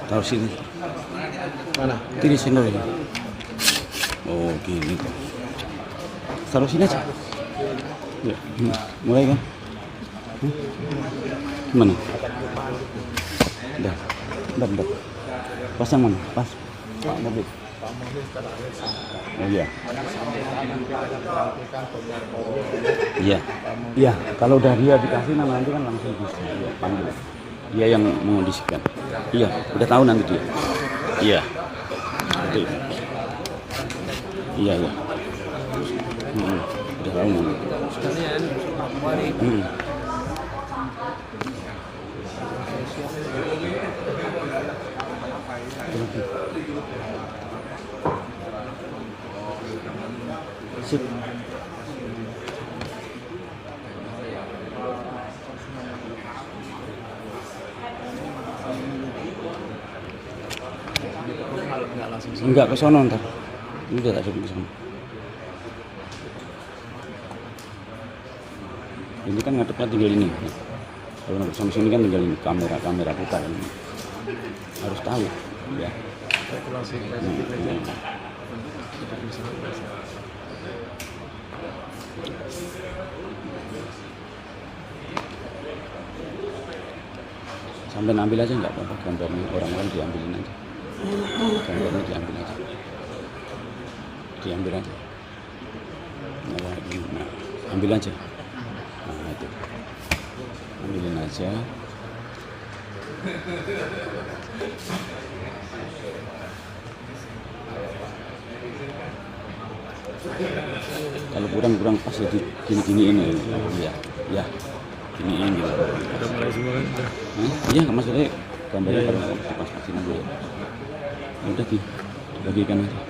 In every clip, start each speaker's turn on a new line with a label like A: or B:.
A: Taruh sini.
B: Mana?
A: Ini sini ya. Oh gini. Taruh sini aja. Ya, mulai kan? Gimana? Udah. Pas yang mana? Pas. Pak mobil. Oh iya. Iya. Kalau udah dia dikasih nama nanti kan langsung bisa ya, panggil. Dia yang mengondisikan. Iya, udah tahu nanti dia. Iya. Betul. Iya. Udah tahu nanti. Sip. Enggak ke sono ntar. Udah tak coba ke sono. Ini kan ngadepnya tinggal ini. Kalau ngadep sama sini kan tinggal ini kamera putar ini. Harus tahu ya. Sampai ambil aja nggak apa-apa, gambarnya orang-orang diambilin aja. Gambarnya diambil aja. Nah, ambil aja. Nah itu, ambilin aja. Kalau kurang pas jadi gini ini, ya. Ini gitu.
B: Udah mulai semua kan?
A: Iya, nggak masalah. Gambarnya kalau pas-pasin dulu. Udah dibagikan aja.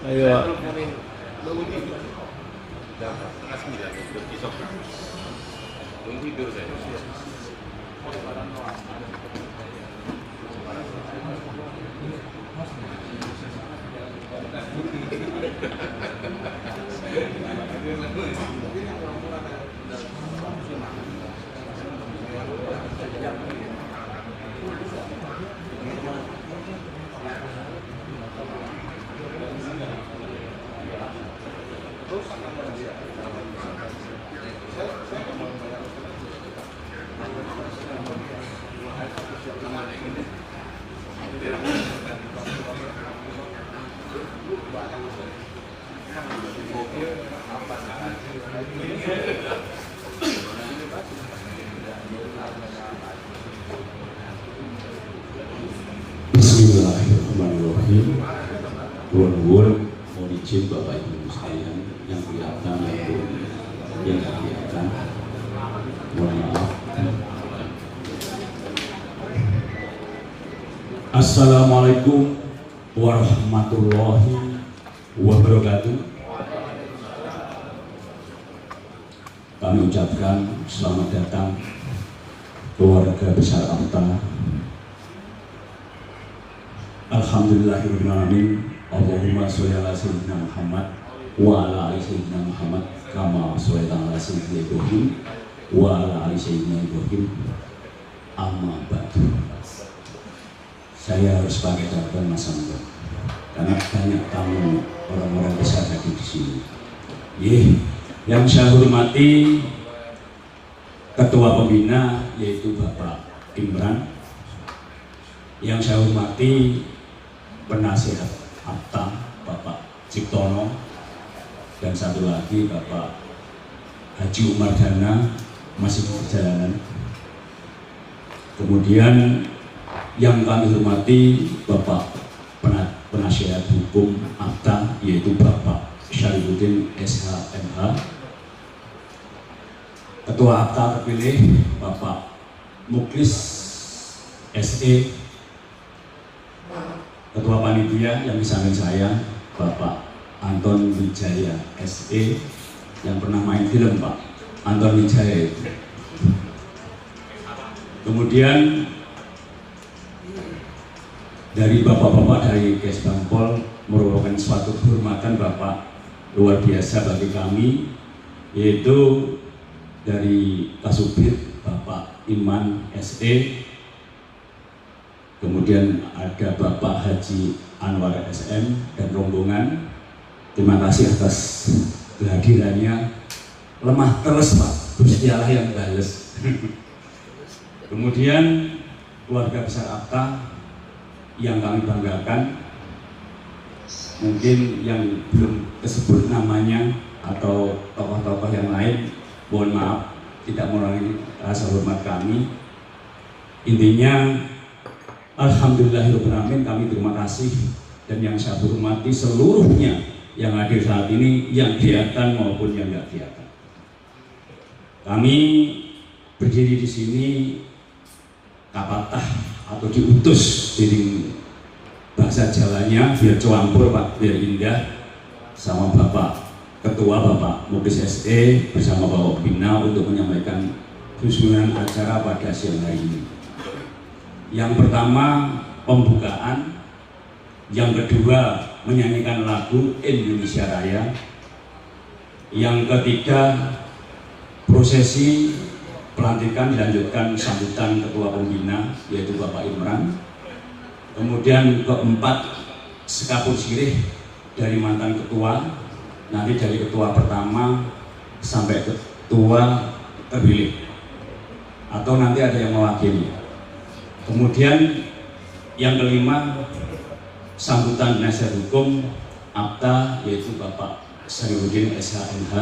B: Ayo.
C: Bismillahirrahmanirrahim. Nuwun mohon izin Bapak Ibu sekalian yang kelihatan maupun yang tidak kelihatan. Mohon maaf. Assalamualaikum warahmatullahi wabarakatuh. Kami ucapkan selamat datang keluarga besar AFTA. Alhamdulillahirrahmanirrahim. Allahumma sholli ala sayyidina Muhammad wa ala ali sayyidina Muhammad kama shollaita ala sayyidina Ibrahim wa ala ali sayyidina Ibrahim. Amma ba'du. Saya harus pakai catatan Mas Angga karena banyak tamu orang-orang besar hadir di sini. Yang saya hormati Ketua Pembina yaitu Bapak Imran, yang saya hormati Penasihat AFTA Bapak Ciptono, dan satu lagi Bapak Haji Umar Dana masih di perjalanan. Kemudian yang kami hormati Bapak Penasihat Hukum APTA, yaitu Bapak Syarifuddin SHMH, Ketua APTA terpilih Bapak Muklis SE, Ketua Panitia yang di samping saya Bapak Anton Wijaya SE, yang pernah main film Pak Anton Wijaya itu. Kemudian dari bapak-bapak dari Kesbangpol merupakan suatu kehormatan Bapak luar biasa bagi kami, yaitu dari Kasubit Bapak Iman SE, kemudian ada Bapak Haji Anwar SM dan rombongan. Terima kasih atas kehadirannya. Lemah terus Pak, Gustialah yang bales. Kemudian keluarga besar APTA yang kami banggakan, mungkin yang belum disebut namanya atau tokoh-tokoh yang lain, mohon maaf, tidak mengurangi rasa hormat kami. Intinya, alhamdulillahirrahmanirrahim, kami terima kasih, dan yang saya hormati seluruhnya yang hadir saat ini, yang kelihatan maupun yang nggak kelihatan. Kami berdiri di sini kapatah atau diutus dari bahasa Jawanya biar cuampur Pak, biar indah, sama Bapak Ketua Bapak Muklis SE bersama Bapak Bina untuk menyampaikan susunan acara pada siang hari ini. Yang pertama pembukaan, yang kedua menyanyikan lagu Indonesia Raya, yang ketiga prosesi pelantikan dilanjutkan sambutan Ketua Pembina yaitu Bapak Imran. Kemudian keempat sekapur sirih dari mantan ketua, nanti dari ketua pertama sampai ketua terpilih, atau nanti ada yang mewakili. Kemudian yang kelima sambutan penasihat hukum APTA yaitu Bapak Syarifuddin SHMH.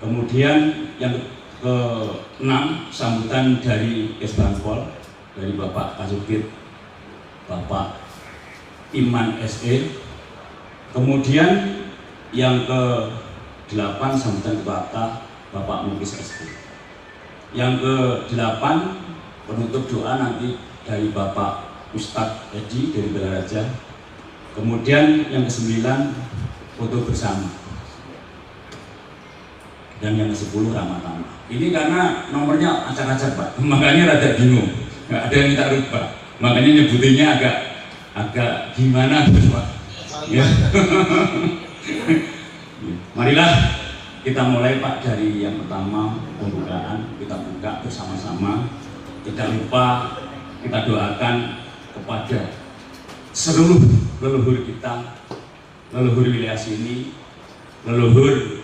C: Kemudian yang keenam sambutan dari Kesbangpol dari Bapak Kasubit Bapak Iman SE. Kemudian yang ke-8 sambutan Ketua APTA Bapak Muklis SE. Yang ke-8 penutup doa nanti dari Bapak Ustadz Edi dari Balaraja. Kemudian yang ke-9 foto bersama, dan yang ke-10 ramah-ramah. Ini karena nomornya acak-acak Pak, makanya rada bingung, nggak ada yang minta rubah, makanya nyebutinnya agak gimana Pak. Ya. Marilah kita mulai Pak dari yang pertama pembukaan, kita buka bersama-sama. Tidak lupa kita doakan kepada seluruh leluhur kita, leluhur wilayah sini, leluhur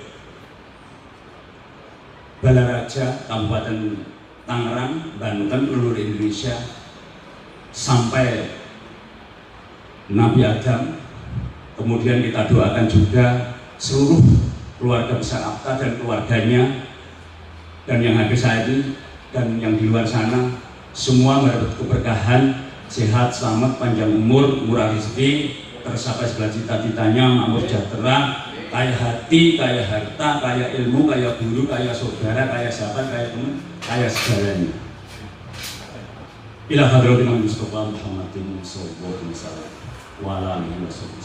C: Balaraja, Kabupaten Tangerang, Banten, seluruh Indonesia, sampai Nabi Adam. Kemudian kita doakan juga seluruh keluarga besar APTA dan keluarganya, dan yang hadir saat ini dan yang di luar sana, semua mendapat keberkahan, sehat, selamat, panjang umur, murah rezeki, tercapai segala cita-citanya, makmur sejahtera, kaya hati, kaya harta, kaya ilmu, kaya guru, kaya saudara, kaya sahabat, kaya teman, kaya segalanya. Ila hadratin Mustafa Muhammadin sallallahu alaihi wasallam wa ala alihi wasallam.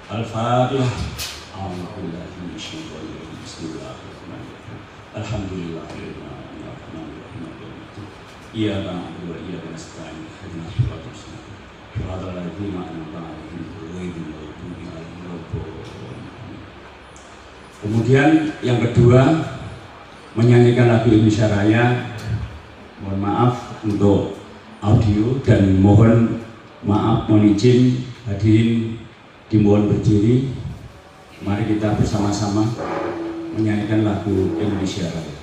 C: Al-Fatihah. Bismillahirrahmanirrahim. Alhamdulillahirrahmanirrahim. Iyyaka na'budu wa iyyaka nasta'in. Ihdinas siratal mustaqim. Shiratal ladzina an'amta 'alaihim ghairil maghdubi 'alaihim waladdallin. Kemudian yang kedua menyanyikan lagu Indonesia Raya. Mohon maaf untuk audio dan mohon maaf, mohon izin hadirin dimohon berdiri. Mari kita bersama-sama menyanyikan lagu Indonesia Raya.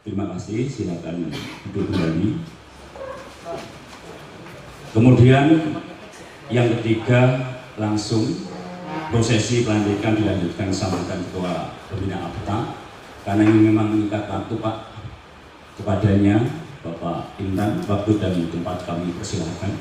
C: Terima kasih, silakan duduk kembali. Kemudian yang ketiga, langsung prosesi pelantikan dilanjutkan sambutan Ketua Pembina APTA, karena ini memang mengikat waktu Pak kepadanya. Bapak Intan, waktu dan tempat kami persilahkan.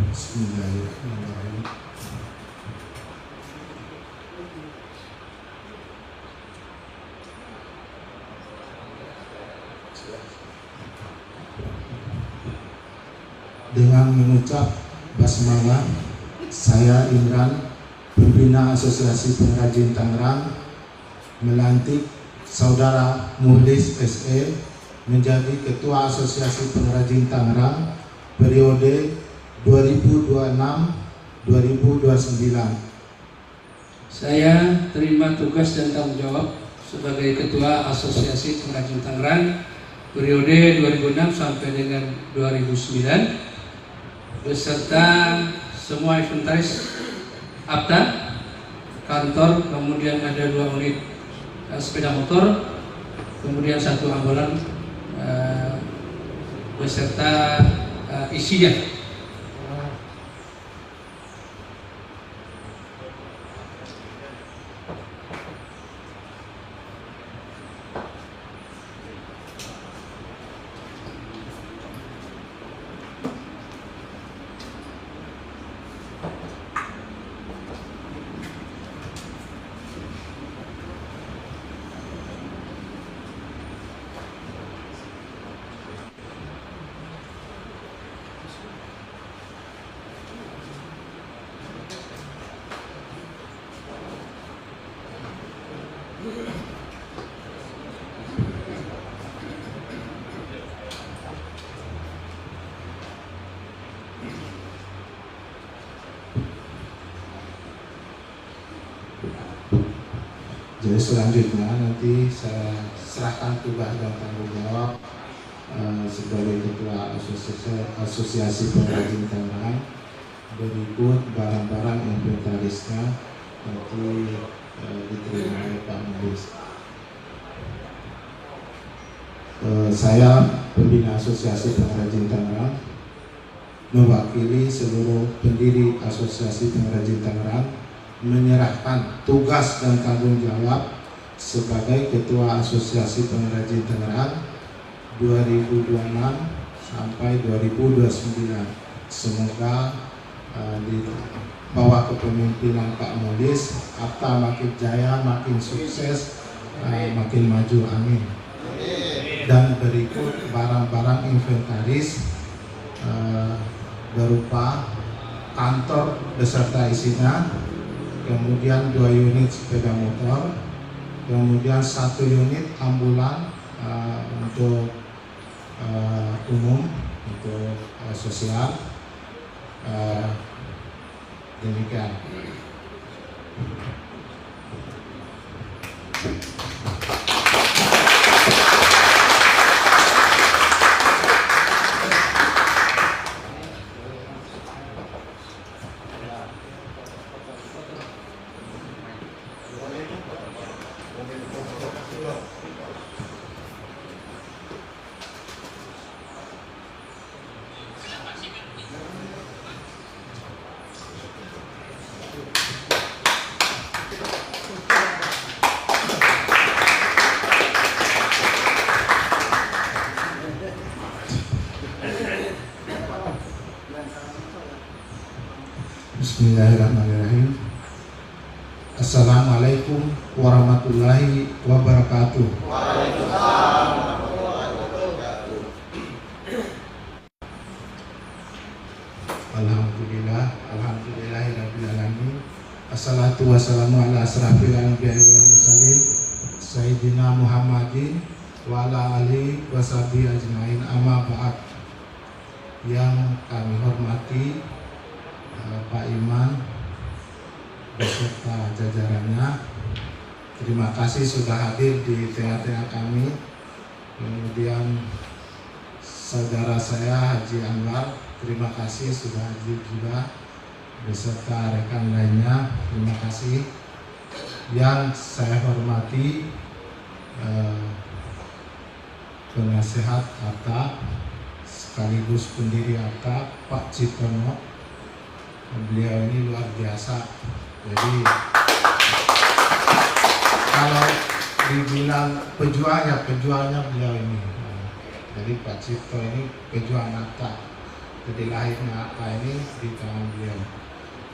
B: Bismillahirrahmanirrahim. Dengan mengucap basmalah, saya Imran, pembina Asosiasi Pengrajin Tangerang, melantik Saudara Muhlis SE menjadi Ketua Asosiasi Pengrajin Tangerang periode 2026-2029.
D: Saya terima tugas dan tanggung jawab sebagai Ketua Asosiasi Pengrajin Tangerang periode 2006 sampai dengan 2009 beserta semua inventaris APTA, kantor, kemudian ada 2 unit sepeda motor, kemudian 1 ambulan beserta isinya.
B: Jadi selanjutnya nanti saya serahkan tugas dan tanggung jawab sebagai Ketua Asosiasi Pengrajin Tangerang. Berikut barang-barang inventarisnya nanti diterima oleh Pak Muhlis. Saya pembina Asosiasi Pengrajin Tangerang, mewakili seluruh pendiri Asosiasi Pengrajin Tangerang, menyerahkan tugas dan tanggung jawab sebagai Ketua Asosiasi Pengrajin Tangerang 2026 sampai 2029. Semoga di bawah kepemimpinan Pak Muhlis, APTA makin jaya, makin sukses, makin maju. Amin. Dan berikut barang-barang inventaris berupa kantor beserta isinya, kemudian 2 unit sepeda motor, kemudian 1 unit ambulan untuk umum, untuk sosial. Demikian. Bismillahirrahmanirrahim. Assalamualaikum warahmatullahi wabarakatuh. Alhamdulillah, alhamdulillahirabbil alamin. Assalatu wassalamu ala asrafil anbiya'i wal mursalin sayyidina Muhammadin wa ala alihi washabihi ajmain, amma ba'd. Yang kami hormati Pak Iman beserta jajarannya, terima kasih sudah hadir di tengah-tengah kami. Kemudian saudara saya Haji Anwar, terima kasih sudah hadir juga beserta rekan lainnya, terima kasih. Yang saya hormati penasehat ATA sekaligus pendiri ATA, Pak Ciptono. Beliau ini luar biasa. Jadi kalau dibilang pejuangnya beliau ini. Jadi Pak Cipto ini pejuang ATA. Jadi lahirnya ATA ini di tangan beliau.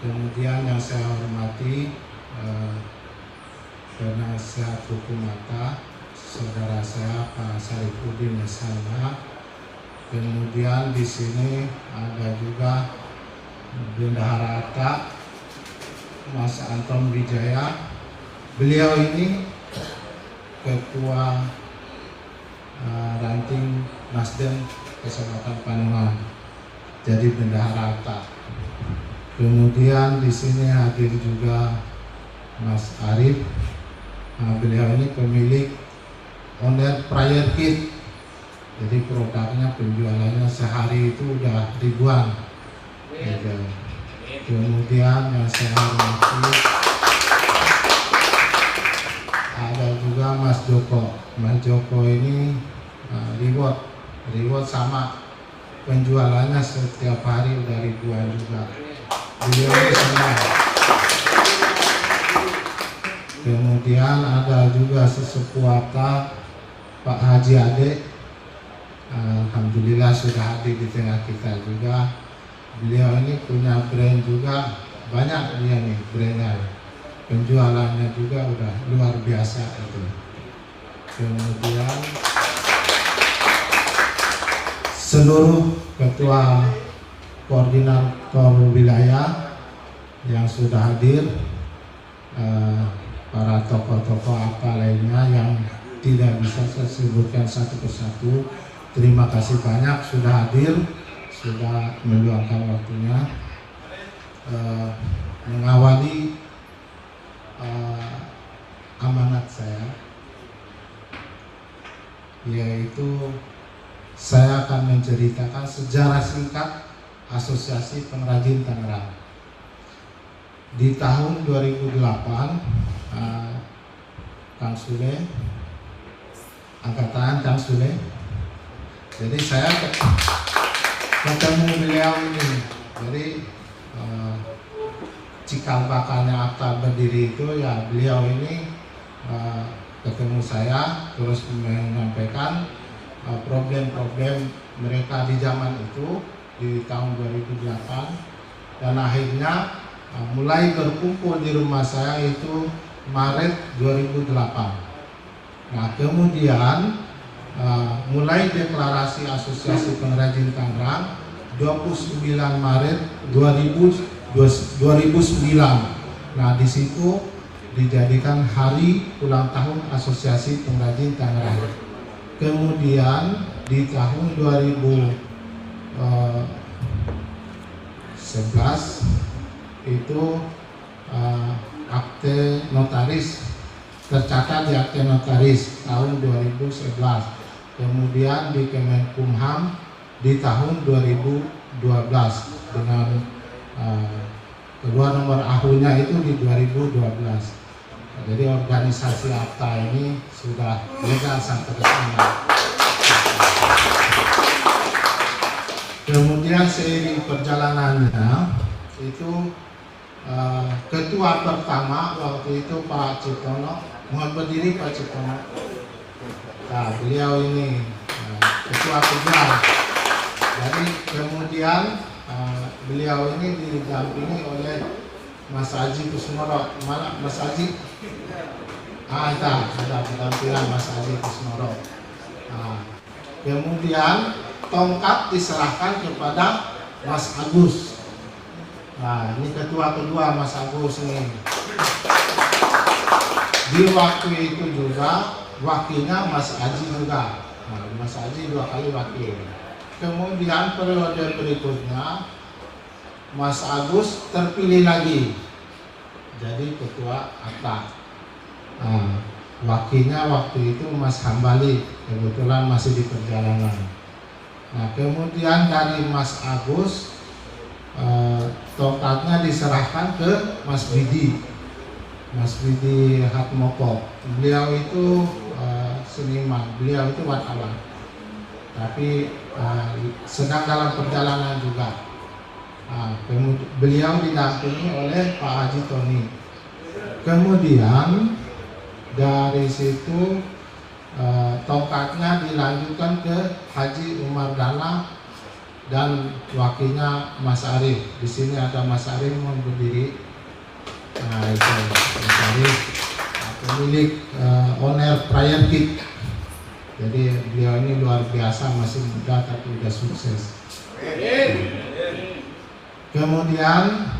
B: Kemudian yang saya hormati penasehat hukum ATA, saudara saya Pak Sarifuddin Yasana. Kemudian di sini ada juga Bendahara ATA, Mas Anton Wijaya. Beliau ini ketua ranting Nasdem Kecamatan Panungan, jadi bendahara ATA. Kemudian di sini hadir juga Mas Arif. Beliau ini pemilik Owner Prayer Kit. Jadi produknya penjualannya sehari itu udah ribuan. Gitu. Kemudian yang saya hormati ada juga Mas Joko. Mas Joko ini reward sama penjualannya setiap hari udah ribuan juga. Beliau ini senang. Kemudian ada juga sesepuh ATA, Pak Haji Ade. Alhamdulillah sudah hadir di tengah kita juga. Beliau ini punya brand juga, banyak dia nih brandnya. Penjualannya juga udah luar biasa itu. Kemudian seluruh ketua koordinator wilayah yang sudah hadir, para tokoh-tokoh apa lainnya yang tidak bisa saya sebutkan satu persatu. Terima kasih banyak sudah hadir, sudah meluangkan waktunya mengawali amanat saya, yaitu saya akan menceritakan sejarah singkat Asosiasi Pengrajin Tangerang. Di tahun 2008, Kang Sule, angkat tangan Kang Sule. Jadi saya ketemu beliau ini. Jadi cikal bakalnya ATA berdiri itu ya beliau ini ketemu saya, terus menyampaikan problem-problem mereka di zaman itu di tahun 2008, dan akhirnya mulai berkumpul di rumah saya itu Maret 2008. Nah kemudian mulai deklarasi Asosiasi Pengrajin Tangerang 29 Maret 2009. Nah di situ dijadikan hari ulang tahun Asosiasi Pengrajin Tangerang. Kemudian di tahun 2011 itu akte notaris tercatat di akte notaris tahun 2011. Kemudian di Kemenkumham di tahun 2012 dengan kedua nomor ahunya itu di 2012. Jadi organisasi ATA ini sudah legal sampai ke sana. Kemudian seiring perjalanannya itu ketua pertama waktu itu Pak Ciptono, mohon berdiri Pak Ciptono. Nah, beliau ini ketua pejuang. Jadi kemudian beliau ini didampingi oleh Mas Haji Kusnoro. Mana Mas Haji? Ada penampilan Mas Haji Kusnoro. Kemudian tongkat diserahkan kepada Mas Agus. Nah, ini ketua kedua Mas Agus nih. Di waktu itu juga wakilnya Mas Haji juga. Nah, Mas Haji 2 kali wakil. Kemudian periode berikutnya Mas Agus terpilih lagi jadi ketua ATA. Nah, wakilnya waktu itu Mas Hambali, kebetulan masih di perjalanan. Nah, kemudian dari Mas Agus tongkatnya diserahkan ke Mas Bidi Hatmoko. Beliau itu seniman, beliau itu wartawan, tapi sedang dalam perjalanan juga. Beliau didampingi oleh Pak Haji Tony. Kemudian dari situ tongkatnya dilanjutkan ke Haji Umar Dana dan wakilnya Mas Arif. Di sini ada Mas Arif mau berdiri. Nah, itu Mas Arif, pemilik owner Prayer Kit. Jadi beliau ini luar biasa, masih muda tapi sudah sukses. Kemudian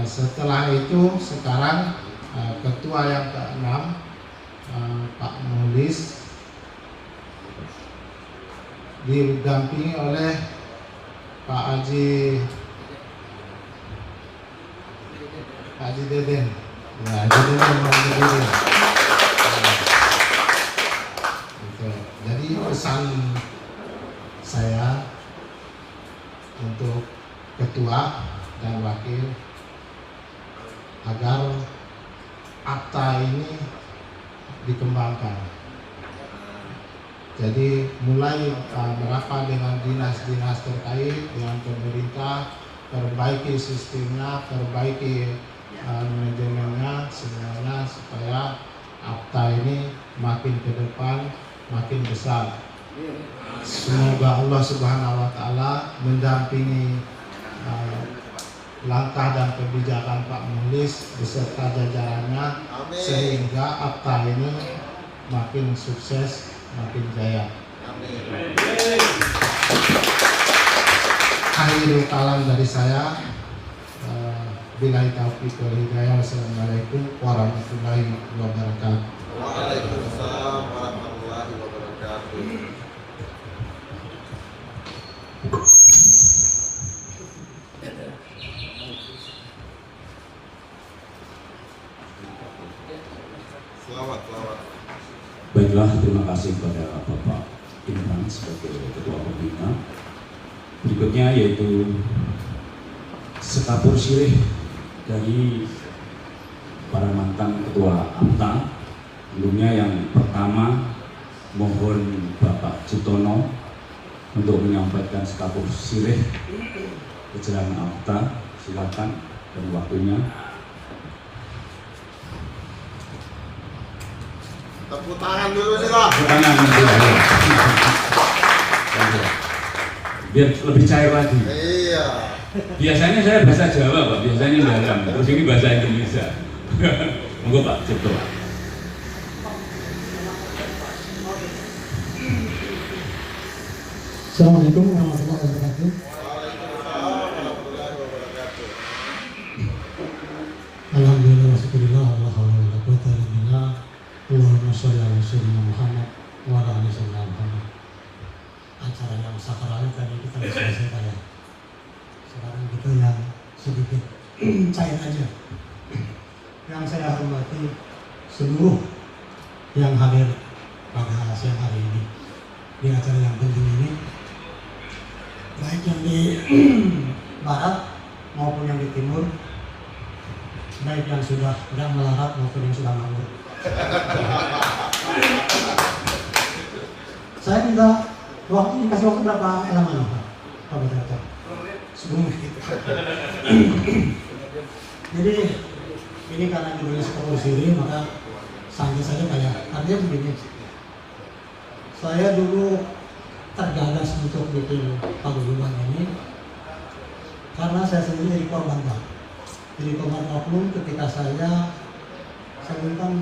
B: setelah itu sekarang ketua yang ke-6 Pak Mulis didampingi oleh Pak Haji Deden. Ya, Haji Deden mau berdiri. Jadi pesan saya untuk ketua dan wakil agar akta ini dikembangkan. Jadi mulai merapat dengan dinas-dinas terkait dengan pemerintah, perbaiki sistemnya, perbaiki manajemennya, semuanya supaya akta ini makin ke depan makin besar. Semoga Allah Subhanahu wa taala mendampingi langkah dan kebijakan Pak Mulis beserta jajarannya. Amin. Sehingga akta ini makin sukses, makin jaya. Amin. Akhirul kalam dari saya. Billahi taufiq wal hidayah. Wassalamualaikum warahmatullahi wabarakatuh.
E: Waalaikumsalam warahmatullahi wabarakatuh. Selamat.
C: Baiklah, terima kasih kepada Bapak Imran sebagai Ketua Pembina. Berikutnya yaitu sekapur sirih dari para mantan Ketua AMTA. Sebelumnya yang pertama mohon Bapak Ciptono untuk menyampaikan sekapur sirih kejelang AMTA. Silakan dan waktunya.
E: Tepuk tangan dulu sih lah.
C: Tepuk tangan dulu. Biar lebih cair lagi.
E: Iya.
C: Biasanya saya bahasa Jawa, Pak. Biasanya dalam. Terus ini bahasa Indonesia. Monggo Pak Cipto.
F: Assalamualaikum warahmatullahi wabarakatuh.
E: Waalaikumsalam warahmatullahi wabarakatuh.
F: Alhamdulillah wassalatu ala rasulillah. Allahumma sholli ala sayyidina Muhammad wa ala ali sayyidina Muhammad. Acara yang sakral tadi kita sudah selesai ya. Sekarang kita yang sedikit cair aja. Yang saya hormati seluruh yang hadir pada siang hari ini di acara yang penting ini, baik yang di barat maupun yang di timur, baik yang sudah tidak melarat maupun yang sudah makmur. Saya minta dikasih waktu berapa lama Pak Moderator? 10 menit. Jadi ini karena judulnya sekapur sirih, maka santai saja kayak artinya begini. Saya dulu tergagas untuk bikin paguyuban ini karena saya sendiri jadi korban Pak. Jadi kemarin oknum ketika saya kan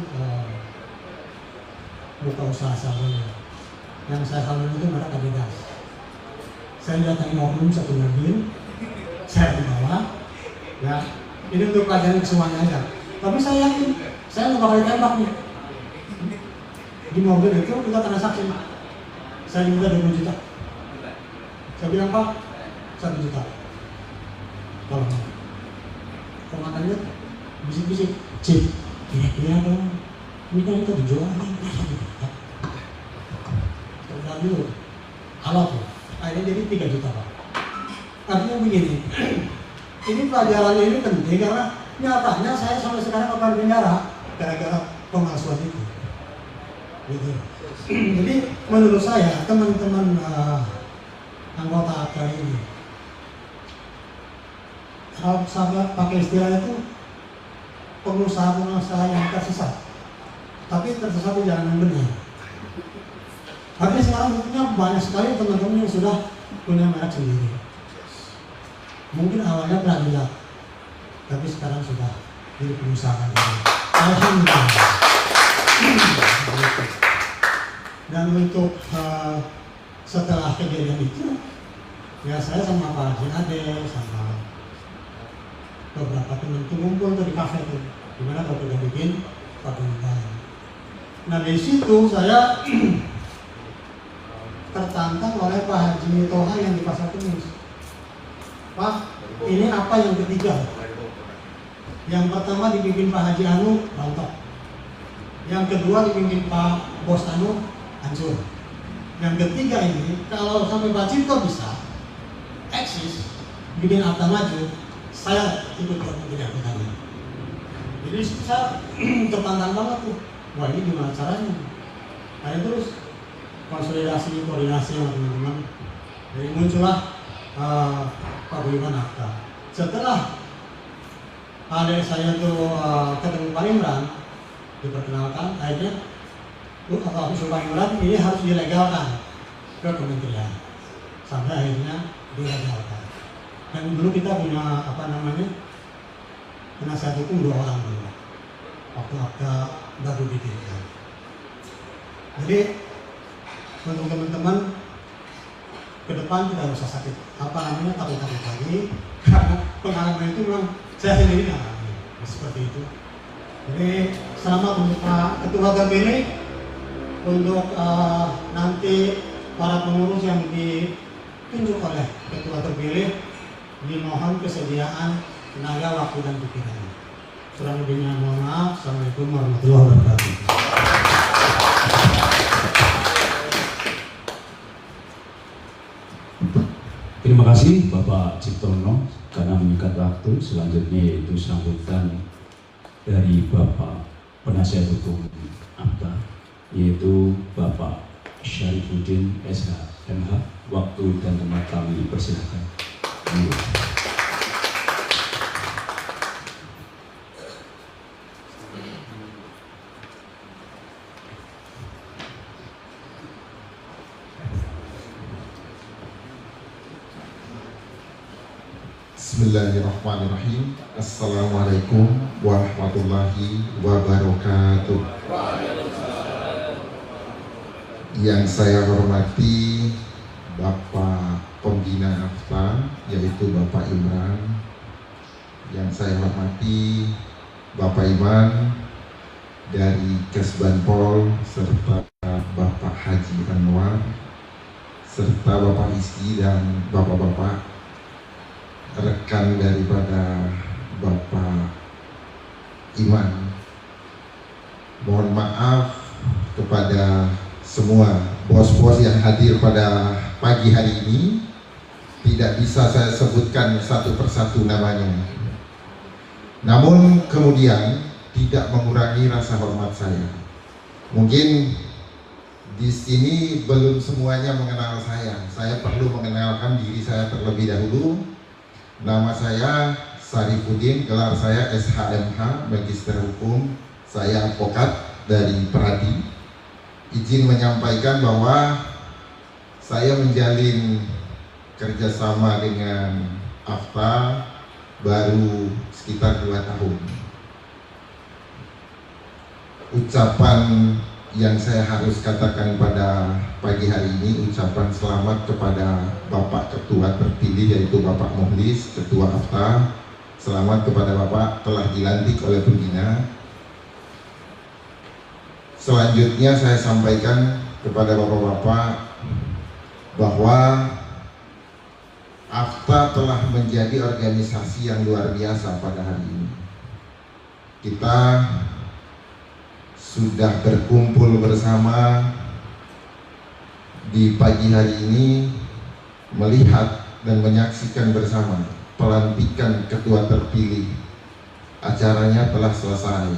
F: buka usaha saya. Yang saya hamil itu merek Adidas. Saya datangin oknum satu mobil, saya bawa, ya ini untuk pelajaran semuanya aja. Tapi saya yakin, saya nggak bakal ditembak nih. Di mobil itu kita transaksi, saya diminta 20 juta. Saya bilang Pak, 1 juta. Kalau makannya bisik-bisik, cip, kira-kira dong. Ini kan kita dijual nih, udah dulu, alat tuh. Akhirnya jadi 3 juta Pak. Artinya begini, ini pelajarannya ini penting karena nyatanya saya sampai sekarang akan penjara gara-gara pemalsuan itu. Gitu. Jadi menurut saya teman-teman anggota APTA ini, kalau saya pakai istilah itu pengusaha-pengusaha yang tersesat, tapi tersesat di jalan yang benar. Tapi sekarang buktinya banyak sekali teman-teman yang sudah punya merek sendiri. Mungkin awalnya peradulat, tapi sekarang sudah jadi pengusaha sendiri. Alhamdulillah. Dan untuk setelah kejadian itu, ya saya sama Pak Haji Ade, sama beberapa teman itu ngumpul tuh di kafe tuh, dimana kalau kita bikin paguyuban. Nah dari situ saya tertantang oleh Pak Haji Toha yang di Pasar Kemis. Pak, ini apa yang ketiga? Yang pertama dipimpin Pak Haji Anu, rontok. Yang kedua dipimpin Pak Bos Anu, hancur. Yang ketiga ini, kalau sampai Pak Cipto bisa eksis, bikin APTA maju, saya ikut menjadi anggotanya. Jadi saya tertantang banget tuh. Wah ini gimana caranya? Akhirnya terus konsolidasi, koordinasi sama teman-teman. Jadi muncullah paguyuban APTA. Setelah adik saya tuh ketemu Pak Imran, diperkenalkan, akhirnya usul Pak Imran ini harus dilegalkan ke kementerian. Sampai akhirnya dilegalkan. Dan dulu kita punya penasihat hukum 2 orang dulu. Waktu APTA baru didirikan. Jadi untuk teman-teman ke depan tidak usah sakit takut lagi karena pengalaman itu memang saya sendiri alami seperti itu. Jadi selamat untuk Pak Ketua terpilih, untuk nanti para pengurus yang ditunjuk oleh Ketua terpilih, dimohon kesediaan tenaga, waktu dan pikiran. Kurang lebihnya mohon maaf. Assalamualaikum warahmatullahi wabarakatuh.
C: Terima kasih Bapak Ciptono karena menyikat waktu. Selanjutnya yaitu sambutan dari Bapak Penasihat Hukum APTA, yaitu Bapak Syarifuddin SH MH. Waktu dan tempat kami persilakan.
E: Bismillahirrahmanirrahim. Assalamualaikum warahmatullahi wabarakatuh. Yang saya hormati Bapak Pembina APTA, yaitu Bapak Imran. Yang saya hormati Bapak Iman dari Kesbanpol, serta Bapak Haji Anwar, serta Bapak Iski dan Bapak-bapak rekan daripada Bapak Iman. Mohon maaf kepada semua bos-bos yang hadir pada pagi hari ini. Tidak bisa saya sebutkan satu persatu namanya. Namun kemudian tidak mengurangi rasa hormat saya. Mungkin di sini belum semuanya mengenal saya. Saya perlu mengenalkan diri saya terlebih dahulu. Nama saya Syarifuddin, gelar saya SHMH, Magister Hukum. Saya advokat dari Peradi. Izin menyampaikan bahwa saya menjalin kerjasama dengan APTA baru sekitar 2 tahun. Ucapan yang saya harus katakan pada pagi hari ini, ucapan selamat kepada Bapak Ketua terpilih, yaitu Bapak Muhlis, Ketua AFTA. Selamat kepada Bapak telah dilantik oleh pembina. Selanjutnya saya sampaikan kepada Bapak-Bapak bahwa AFTA telah menjadi organisasi yang luar biasa pada hari ini. Kita sudah berkumpul bersama di pagi hari ini melihat dan menyaksikan bersama pelantikan ketua terpilih. Acaranya telah selesai.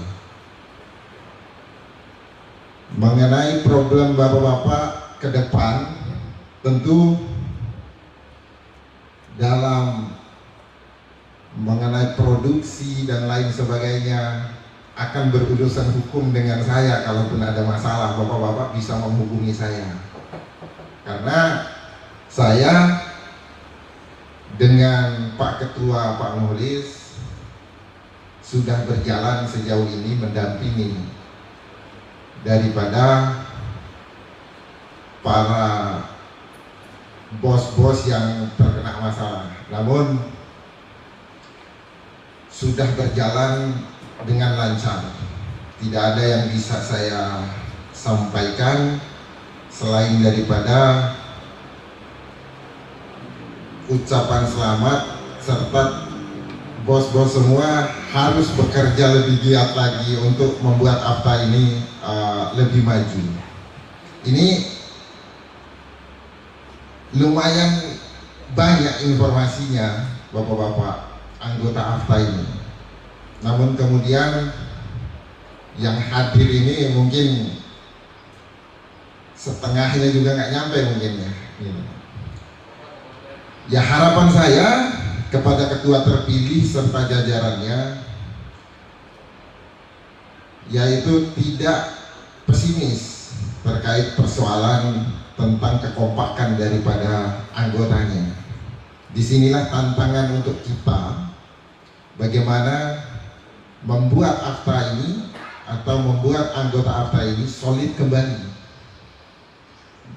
E: Mengenai problem Bapak-Bapak ke depan, tentu dalam mengenai produksi dan lain sebagainya akan berurusan hukum dengan saya. Kalaupun ada masalah, Bapak-Bapak bisa menghubungi saya, karena saya dengan Pak Ketua, Pak Muhlis, sudah berjalan sejauh ini mendampingi daripada para bos-bos yang terkena masalah. Namun sudah berjalan dengan lancar. Tidak ada yang bisa saya sampaikan selain daripada ucapan selamat, serta bos-bos semua harus bekerja lebih giat lagi untuk membuat AFTA ini lebih maju. Ini lumayan banyak informasinya Bapak-bapak anggota AFTA ini. Namun kemudian yang hadir ini mungkin setengahnya juga nggak nyampe mungkin ya. Ya, harapan saya kepada ketua terpilih serta jajarannya yaitu tidak pesimis terkait persoalan tentang kekompakan daripada anggotanya. Disinilah tantangan untuk kita, bagaimana membuat AFTA ini atau membuat anggota AFTA ini solid kembali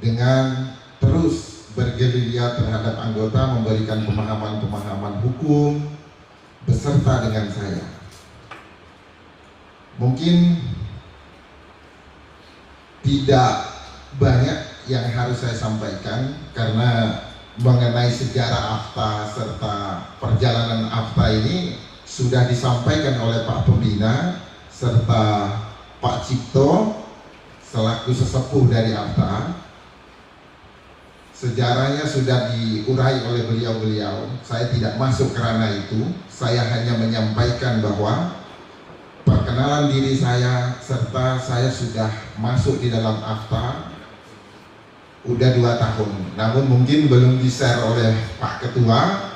E: dengan terus bergerilya terhadap anggota, memberikan pemahaman-pemahaman hukum beserta dengan saya. Mungkin tidak banyak yang harus saya sampaikan karena mengenai sejarah AFTA serta perjalanan AFTA ini sudah disampaikan oleh Pak Pembina serta Pak Cipto selaku sesepuh dari AFTA. Sejarahnya sudah diurai oleh beliau-beliau. Saya tidak masuk ke ranah itu. Saya hanya menyampaikan bahwa perkenalan diri saya serta saya sudah masuk di dalam AFTA udah 2 tahun. Namun mungkin belum di-share oleh Pak Ketua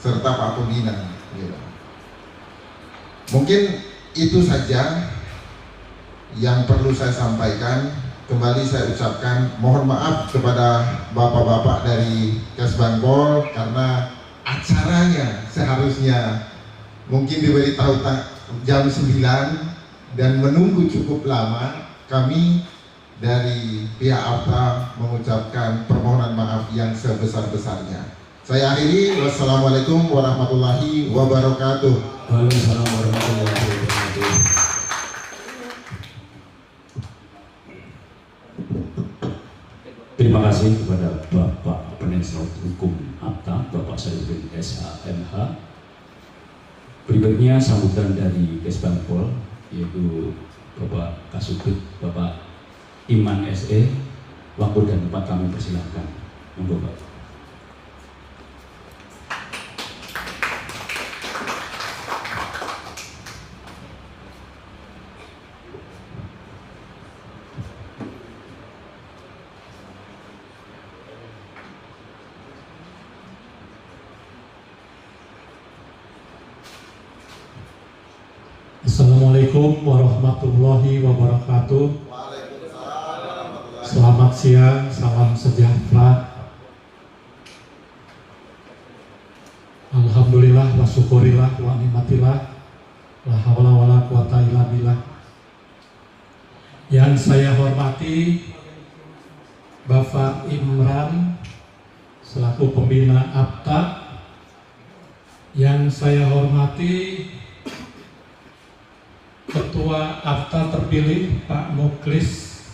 E: serta Pak Pembina. Mungkin itu saja yang perlu saya sampaikan. Kembali saya ucapkan mohon maaf kepada bapak-bapak dari Kesbangpol karena acaranya seharusnya mungkin diberitahu jam 9 dan menunggu cukup lama. Kami dari pihak AFTA mengucapkan permohonan maaf yang sebesar-besarnya. Saya akhiri, wassalamualaikum warahmatullahi wabarakatuh.
C: Waalaikumsalam warahmatullahi wabarakatuh. Terima kasih kepada Bapak Penasihat Hukum AFTA, Bapak Saifuddin SHMH. Berikutnya sambutan dari Kesbangpol, yaitu Bapak Kasubit, Bapak Iman SE. Waktu dan tempat kami persilahkan. Monggo Pak.
F: Assalamualaikum warahmatullahi wabarakatuh. Selamat siang, salam sejahtera. Alhamdulillah Alhamdulillah wa syukurillah wa nikmatillah la haula wala quwata illa billah. Yang saya hormati Bapak Imran selaku pembina APTA, yang saya hormati Ketua APTA terpilih Pak Muklis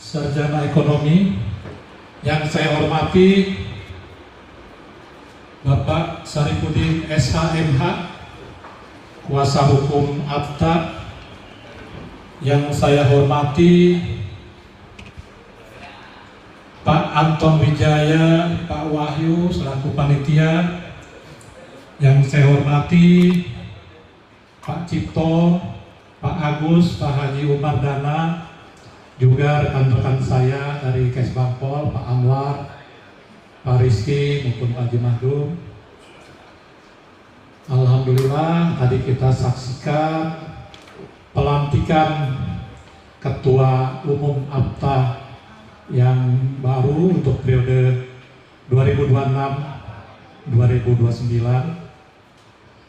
F: Sarjana Ekonomi, yang saya hormati Bapak Saripudin SHMH Kuasa Hukum APTA, yang saya hormati Pak Anton Wijaya, Pak Wahyu selaku panitia, yang saya hormati Pak Cipto, Pak Agus, Pak Haji Umar Dana, juga rekan-rekan saya dari Kesbangpol, Pak Anwar, Pak Rizky maupun Pak Jimahdum. Alhamdulillah tadi kita saksikan pelantikan Ketua Umum APTA yang baru untuk periode 2026-2029.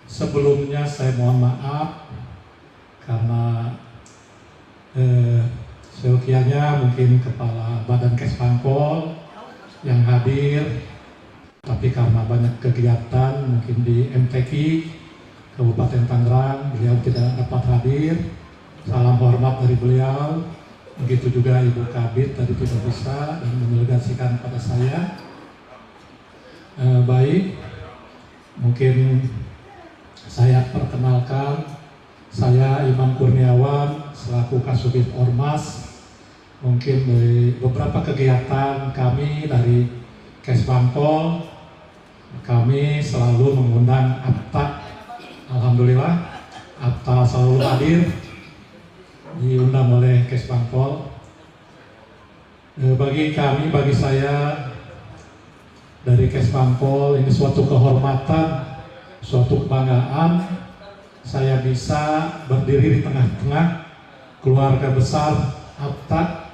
F: Sebelumnya saya mohon maaf karena seyogianya mungkin Kepala Badan Kesbangpol yang hadir, tapi karena banyak kegiatan mungkin di MTQ Kabupaten Tangerang beliau tidak dapat hadir. Salam hormat dari beliau. Begitu juga Ibu Kabit tadi tidak bisa dan mendelegasikan pada saya. Baik, mungkin saya perkenalkan, saya Imam Kurniawan selaku Kasubit Ormas. Mungkin dari beberapa kegiatan kami dari Kesbangpol, kami selalu mengundang APTA. Alhamdulillah APTA selalu hadir, diundang oleh Kesbangpol. Bagi kami, bagi saya dari Kesbangpol, ini suatu kehormatan, suatu kebanggaan saya bisa berdiri di tengah-tengah keluarga besar APTA.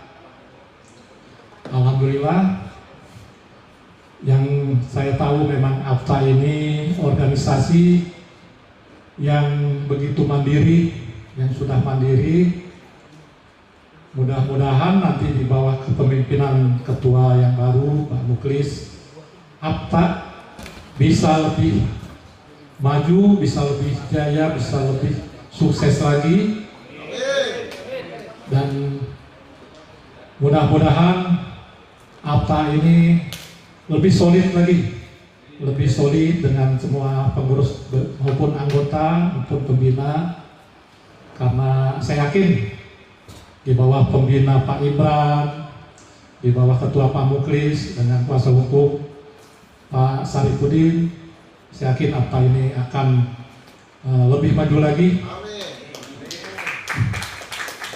F: Alhamdulillah, yang saya tahu memang APTA ini organisasi yang begitu mandiri, yang sudah mandiri. Mudah-mudahan nanti di bawah kepemimpinan ketua yang baru Pak Muklis, APTA bisa lebih maju, bisa lebih jaya, bisa lebih sukses lagi, dan mudah-mudahan APTA ini lebih solid lagi, lebih solid dengan semua pengurus maupun anggota maupun pembina, karena saya yakin di bawah pembina Pak Imran, di bawah ketua Pak Muklis dengan kuasa hukum Pak Saripudin, saya yakin APTA ini akan lebih maju lagi.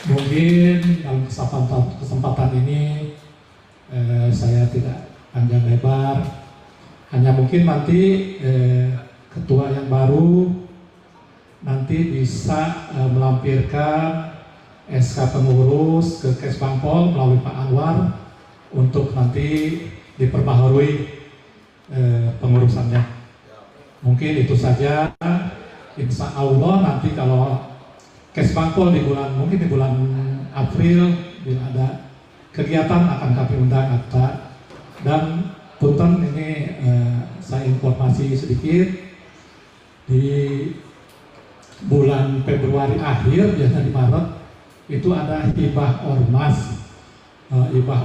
F: Mungkin dalam kesempatan ini saya tidak panjang lebar, hanya mungkin nanti ketua yang baru nanti bisa melampirkan SK pengurus ke Kesbangpol melalui Pak Anwar untuk nanti diperbaharui pengurusannya. Mungkin itu saja. Insya Allah nanti kalau Kesbangpol mungkin di bulan April bila ada kegiatan akan kami undang APTA. Dan punten ini saya informasi sedikit, di bulan Februari akhir, biasanya di Maret itu ada hibah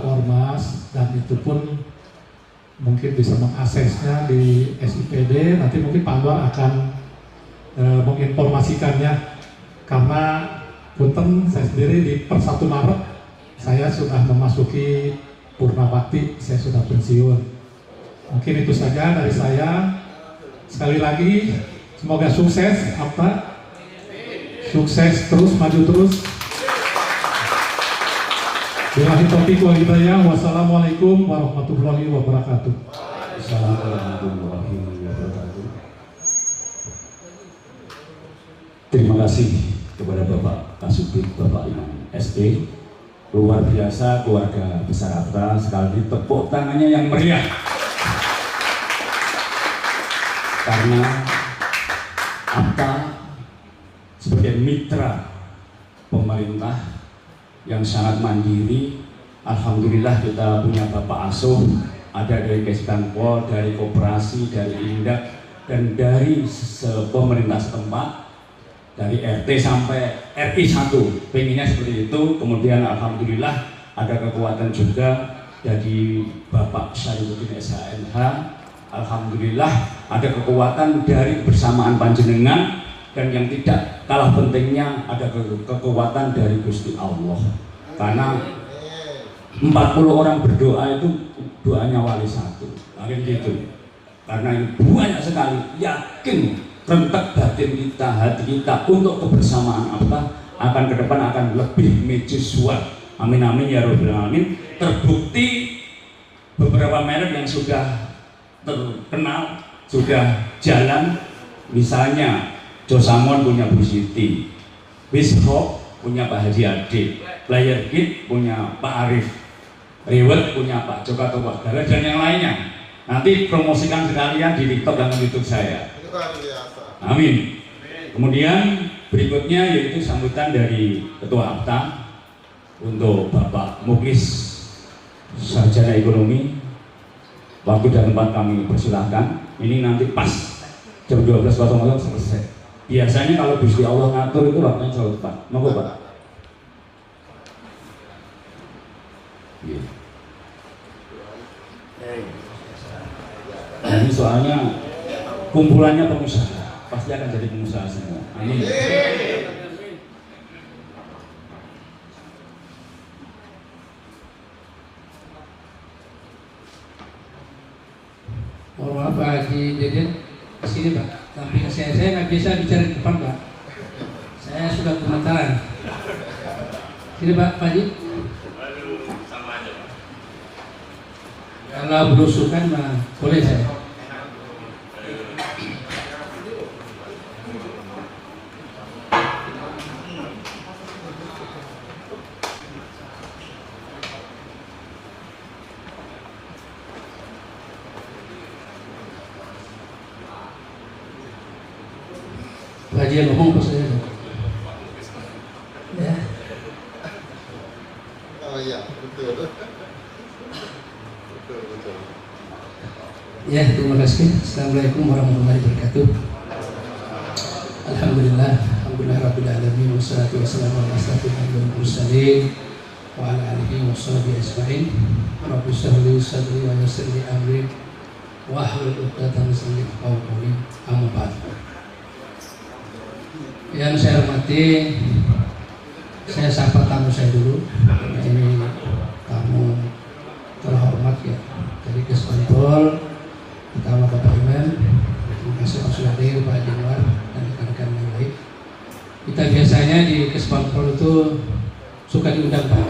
F: ormas, dan itu pun mungkin bisa mengaksesnya di SIPD. Nanti mungkin Pak Anwar akan menginformasikannya, karena punten saya sendiri di per 1 Maret saya sudah memasuki Purnabakti, saya sudah pensiun. Mungkin itu saja dari saya. Sekali lagi semoga sukses APTA, sukses terus, maju terus. Billahi taufiq wal hidayah. Wassalamualaikum warahmatullahi wabarakatuh.
C: Assalamualaikum warahmatullahi wabarakatuh. Terima kasih kepada Bapak Kasubit, Bapak Imam SP. Luar biasa keluarga besar APTA. Sekali lagi tepuk tangannya yang meriah. Karena APTA sebagai mitra pemerintah yang sangat mandiri. Alhamdulillah kita punya Bapak Asuh, ada dari Kesbanpol, dari Koperasi, dari Indak, dan dari pemerintah setempat, dari RT sampai RI 1, pengennya seperti itu. Kemudian alhamdulillah ada kekuatan juga dari Bapak Syarifuddin SHMH. Alhamdulillah ada kekuatan dari kebersamaan panjenengan, dan yang tidak kalah pentingnya ada kekuatan dari Gusti Allah. Karena 40 orang berdoa itu doanya wali satu, akhirnya gitu. Karena ini banyak sekali, yakin rentak batin kita, hati kita untuk kebersamaan apa akan ke depan akan lebih mercusuar. Amin amin ya rabbal alamin. Terbukti beberapa merek yang sudah terkenal, sudah jalan, misalnya Josamon punya Bu Siti, Bishop punya Pak Haji Ade, Player Kit punya Pak Arif, Rewet punya Pak Joko Tobagara, dan yang lainnya. Nanti promosikan sekalian di TikTok dan YouTube saya. Amin. Kemudian berikutnya yaitu sambutan dari Ketua APTA untuk Bapak Muklis, Sarjana Ekonomi. Waktu dan tempat kami persilahkan. Ini nanti pas jam 12.00 selesai. Biasanya kalau Gusti Allah ngatur itu waktunya selalu tepat. Monggo Pak. Ini soalnya kumpulannya pengusaha, pasti akan jadi pengusaha semua. Amin.
D: Mohon maaf Pak Haji Deden, di sini Pak. Tapi saya nggak bisa bicara di depan Pak. Saya sudah gemetaran. Sini Pak Haji. Kalau berusukan mah boleh saya. Kajian ngomong pas saya. Ya.
E: Oh iya, betul.
D: Ya, terima kasih. Assalamualaikum warahmatullahi wabarakatuh. Alhamdulillah, alhamdulillah rabbil alamin, wassalatu wassalamu ala asyrofil anbiya'i wal mursalin wa ala alihi washabihi ajmain. Rabbi shrah li sadri wa yassir li amri wahlul 'uqdatam min lisani yafqahu qawli. Amma ba'd. Yang saya hormati, saya sapa tamu saya dulu. Ini tamu terhormat ya dari Kesbanpol, pertama Bapak Imam, terima kasih Pak Suhadir, Pak Januar, dan rekan-rekan yang lain. Kita biasanya di Kesbanpol itu suka diundang Pak.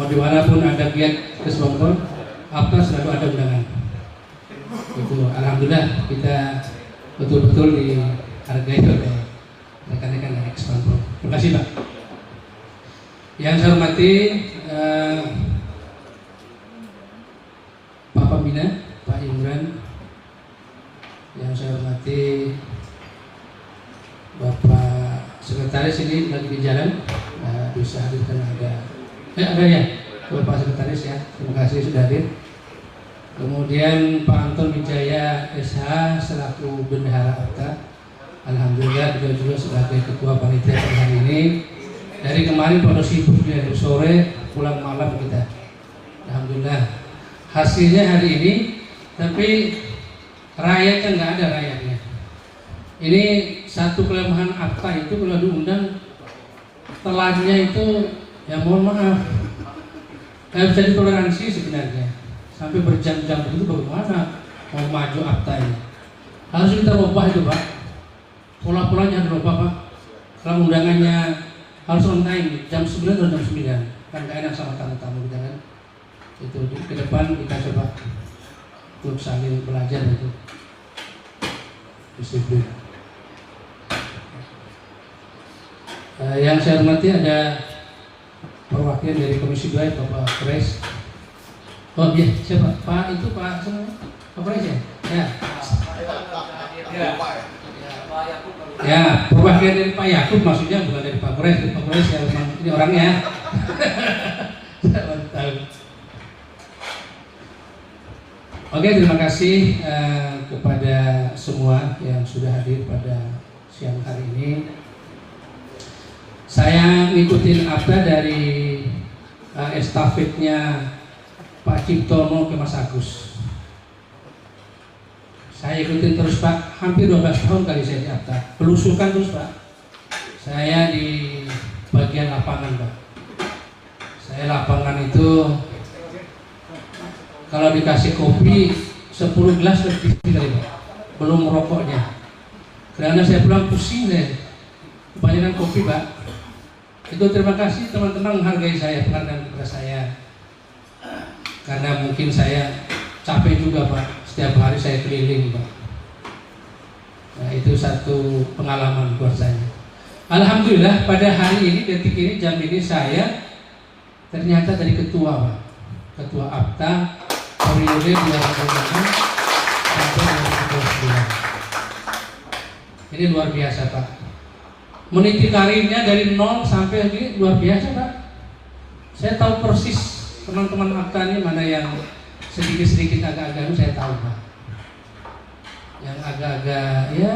D: Mau dimanapun ada giat Kesbanpol, apa selalu ada undangan. Itu alhamdulillah kita betul-betul dihargai oleh rekan-rekan dari Kesbanpol. Terima kasih Pak. Yang saya hormati Pak Pembina, Pak Imran. Yang saya hormati Bapak Sekretaris, ini lagi di jalan, bisa hadir karena ada ya Bapak Sekretaris ya. Terima kasih sudah hadir. Kemudian Pak Anton Wijaya SH selaku Bendahara APTA. Alhamdulillah beliau juga sebagai ketua panitia pada hari ini. Dari kemarin pada sibuk dari sore pulang malam kita. Alhamdulillah hasilnya hari ini, tapi rakyatnya nggak ada rakyatnya. Ini satu kelemahan APTA itu kalau diundang telannya itu ya mohon maaf nggak bisa ditoleransi sebenarnya. Sampai berjam-jam begitu bagaimana mau maju APTA ini? Harus kita ubah itu Pak. Pola-polanya harus ubah Pak. Kalau undangannya harus on time jam 9 atau jam 9 kan gak enak sama tamu-tamu kita kan. Itu ke depan kita coba untuk saling belajar itu disiplin. Yang saya hormati ada perwakilan dari Komisi 2 Bapak Pres. Oh iya siapa? Pak itu Pak semua Pak Pres ya? Ya. Ya. Pak Ya, perwakilan dari Pak Yakub maksudnya, bukan dari Pak Kures. Pak Kures ya memang ini orangnya. Oke, terima kasih kepada semua yang sudah hadir pada siang hari ini. Saya ngikutin apa dari estafetnya Pak Ciptono ke Mas Agus. Saya ikutin terus Pak, hampir 12 tahun kali saya di APTA. Belusukan terus Pak. Saya di bagian lapangan Pak. Saya lapangan itu kalau dikasih kopi 10 gelas lebih kali Pak. Belum merokoknya. Karena saya pulang pusing saya. Kebanyakan kopi Pak. Itu terima kasih teman-teman menghargai saya, penghargaan kepada saya. Karena mungkin saya capek juga Pak. Setiap hari saya keliling Pak. Nah, itu satu pengalaman buat saya. Alhamdulillah pada hari ini, detik ini, jam ini saya ternyata dari ketua Pak. Ketua APTA periode 2006 sampai 2029. Ini luar biasa Pak. Meniti karirnya dari 0 sampai ini luar biasa Pak. Saya tahu persis teman-teman APTA ini mana yang sedikit-sedikit agak-agak saya tahu Pak. Yang agak-agak ya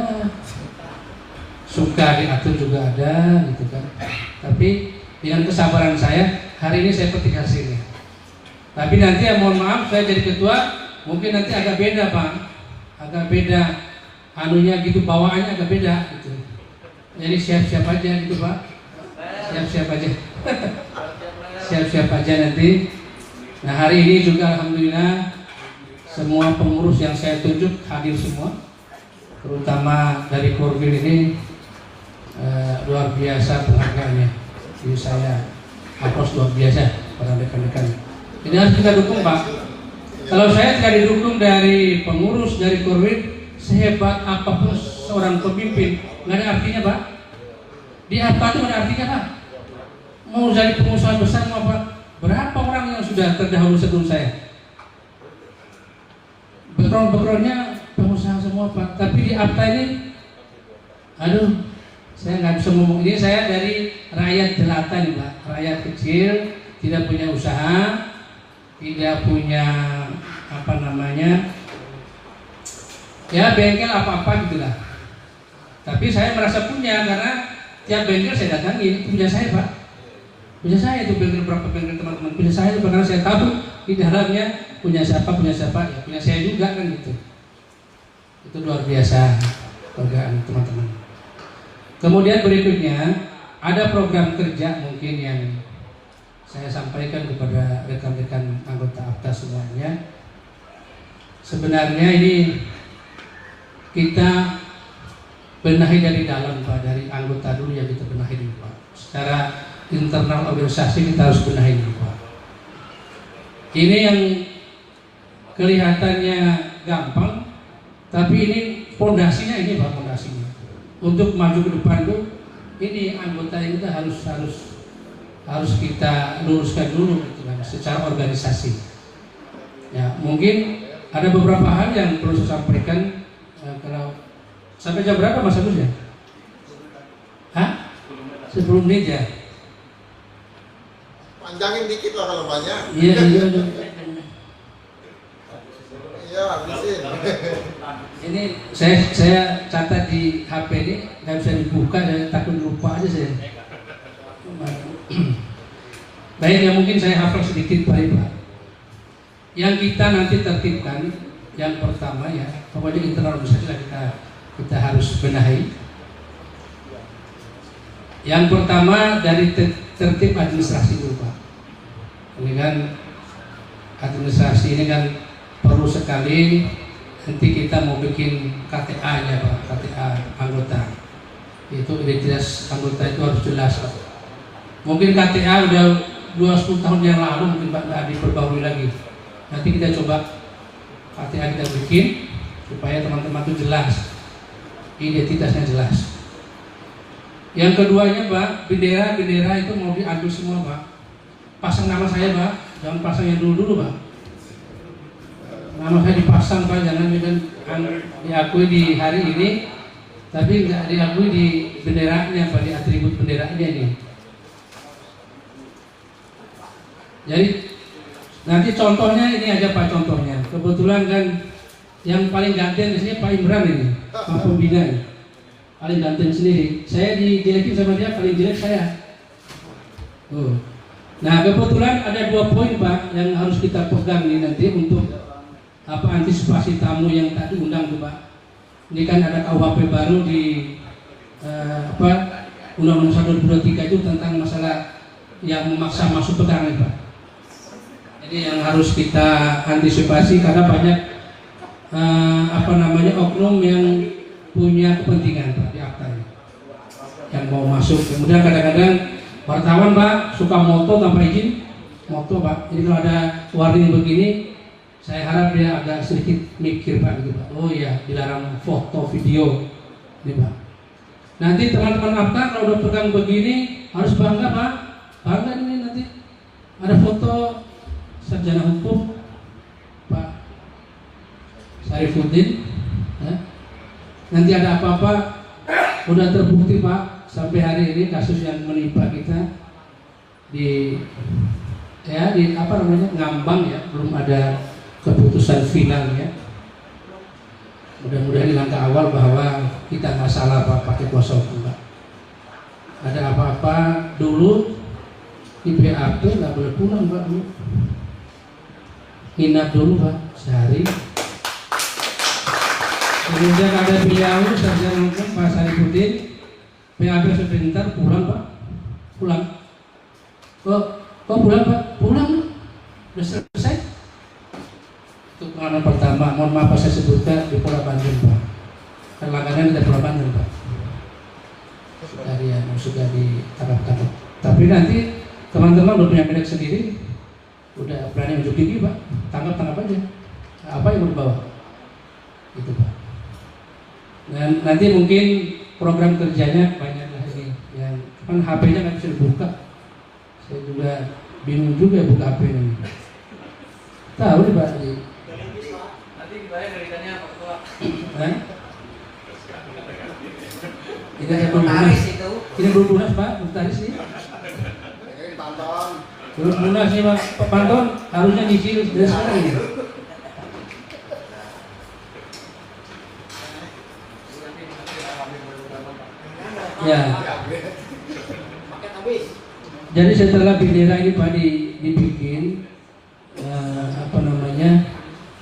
D: suka diatur juga ada gitu kan. Tapi dengan kesabaran saya hari ini saya petik hasilnya. Tapi nanti ya mohon maaf saya jadi ketua mungkin nanti agak beda Pak. Agak beda anunya gitu, bawaannya agak beda gitu. Jadi siap-siap aja gitu Pak. Siap-siap aja. Siap-siap aja nanti. Nah hari ini juga alhamdulillah semua pengurus yang saya tunjuk hadir semua, terutama dari Korwil ini luar biasa penghargaannya. Jadi saya hapus luar biasa para rekan-rekan. Ini harus kita dukung Pak. Kalau saya tidak didukung dari pengurus dari Korwil, sehebat apapun seorang pemimpin, nggak ada artinya Pak. Di apa itu nggak ada artinya Pak. Mau jadi pengusaha besar mau apa? Berapa orang yang sudah terdahulu sebelum saya? Background-backgroundnya pengusaha semua Pak. Tapi di APTA ini, aduh, saya nggak bisa ngomong. Ini saya dari rakyat jelata nih Pak. Rakyat kecil, tidak punya usaha, tidak punya apa namanya, ya bengkel apa-apa gitulah. Tapi saya merasa punya karena tiap bengkel saya datangi, itu punya saya Pak. Punya saya itu bengkel, berapa bengkel teman-teman punya saya itu karena saya tahu di dalamnya punya siapa ya punya saya juga kan gitu. Itu luar biasa kebanggaan teman-teman. Kemudian berikutnya ada program kerja mungkin yang saya sampaikan kepada rekan-rekan anggota APTA semuanya. Sebenarnya ini kita benahi dari dalam Pak, dari anggota dulu yang kita benahi dulu Pak. Secara internal organisasi kita harus benahi dulu Pak. Ini yang kelihatannya gampang, tapi ini fondasinya ini Pak, fondasinya. Untuk maju ke depan tuh ini anggota kita harus kita luruskan dulu gitu kan, secara organisasi. Ya, mungkin ada beberapa hal yang perlu saya sampaikan. Kalau sampai jam berapa Mas Agus ya? Hah? 10 menit ya?
E: Panjangin dikit lah kalau banyak.
D: Iya.
E: Iya, habisin.
D: Ini saya catat di HP ini nggak bisa dibuka, saya takut lupa aja saya. Baik, ya mungkin saya hafal sedikit Pak. Yang kita nanti tertibkan, yang pertama ya, pokoknya internal organisasi kita harus benahi. Yang pertama dari tertib administrasi dulu Pak. Ini kan administrasi ini kan perlu sekali. Nanti kita mau bikin KTA-nya Pak, KTA anggota. Itu identitas anggota itu harus jelas Pak. Mungkin KTA udah 20 tahun yang lalu mungkin Pak nggak diperbarui lagi. Nanti kita coba KTA kita bikin supaya teman-teman itu jelas, identitasnya jelas. Yang keduanya Pak, bendera itu mau diadu semua Pak. Pasang nama saya Pak, jangan pasang yang dulu Pak. Nama saya dipasang Pak, jangan diakui di hari ini, tapi nggak diakui di benderanya, di atribut benderanya ini. Jadi nanti contohnya ini aja Pak, contohnya. Kebetulan kan yang paling ganteng di sini Pak Imran ini, Pak Pembina ini. Paling ganteng sendiri. Saya dijelekin sama dia, paling jelek saya. Nah, kebetulan ada 2 poin Pak yang harus kita pegang nih nanti untuk antisipasi tamu yang tadi undang tuh Pak. Ini kan ada KUHP baru di Undang-Undang 1 2023 itu tentang masalah yang memaksa masuk pegangan Pak. Jadi yang harus kita antisipasi karena banyak oknum yang punya kepentingan Pak di akta ini, yang mau masuk. Kemudian kadang-kadang wartawan Pak suka moto tanpa izin, moto Pak. Jadi kalau ada warning begini, saya harap dia agak sedikit mikir Pak gitu Pak. Oh iya, dilarang foto video ini Pak. Nanti teman-teman akta kalau udah pegang begini harus bangga Pak. Bangga ini nanti ada foto sarjana hukum Pak Syarifuddin. Nanti ada apa-apa udah terbukti Pak, sampai hari ini kasus yang menimpa kita di ngambang ya, belum ada keputusan final ya. Mudah-mudahan ini langkah awal bahwa kita nggak salah Pak pakai kuasa hukum Pak. Ada apa-apa dulu di BAP nggak boleh pulang Pak, nginap dulu Pak sehari. Kemudian ada beliau sarjana hukum Pak Syarifuddin, PAB sebentar pulang Pak, pulang. Kok pulang Pak? Pulang, udah selesai. Itu pengalaman pertama. Mohon maaf saya sebutkan di Pulau Bandung Pak. Kan langganan di Pulau Bandung Pak. Sudah ditangkap. Tapi nanti teman-teman udah punya milik sendiri, udah berani unjuk gigi Pak, tangkap aja. Apa yang mau dibawa? Itu Pak. Dan nanti mungkin program kerjanya banyak lah ini, yang kan HP-nya nggak bisa dibuka. Saya juga bingung juga buka HP ini. Tahu nih Pak. Nanti dibayar ceritanya Pak Ketua. Tidak belum lunas. Ini belum lunas Pak, notaris nih. Belum lunas nih Pak Panton, harusnya nyicil dari sekarang ini. Ya. Jadi setelah bendera ini Pak dibikin,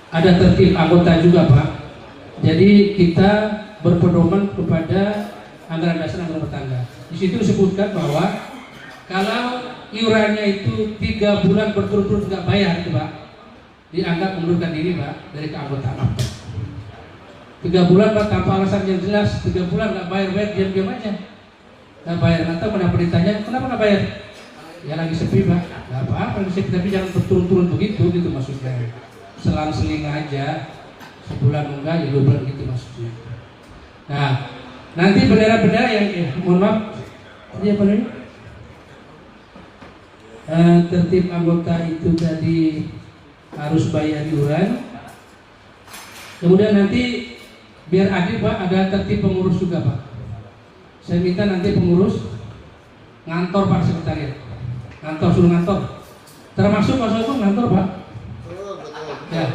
D: ada tertib anggota juga Pak. Jadi kita berpedoman kepada anggaran dasar anggaran rumah tangga. Di situ disebutkan bahwa kalau iurannya itu 3 bulan berturut-turut nggak bayar itu Pak, dianggap mengundurkan diri Pak dari keanggotaan. 3 bulan Pak tanpa alasan yang jelas, 3 bulan nggak bayar diam-diam aja. Nggak bayar, atau kenapa ditanya, kenapa nggak bayar? Ya lagi sepi Pak, nggak apa-apa lagi sepi, tapi jangan berturut-turut begitu gitu maksudnya. Selang-seling aja, sebulan enggak, ya 2 bulan gitu maksudnya. Nah, nanti bendera-bendera yang, mohon maaf, ini apa nih? Tertib anggota itu tadi harus bayar iuran. Kemudian nanti biar adil Pak, ada tertib pengurus juga Pak. Saya minta nanti pengurus ngantor Pak sekretariat, suruh ngantor, termasuk Pak Soekarno ngantor Pak. Ya,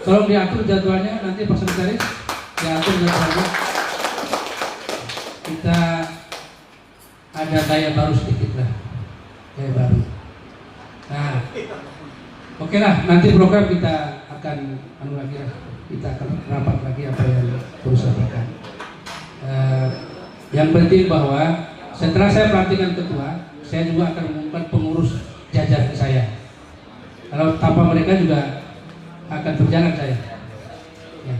D: tolong diatur jadwalnya nanti Pak Sekretaris, diatur jadwalnya. Kita ada gaya baru sedikit lah, gaya baru. Nah, oke lah, nanti program kita akan kita akan rapat lagi apa yang perlu sampaikan. Yang penting bahwa setelah saya pelantikan ketua, saya juga akan mengumumkan pengurus jajaran saya. Kalau tanpa mereka juga akan berjalan saya. Ya.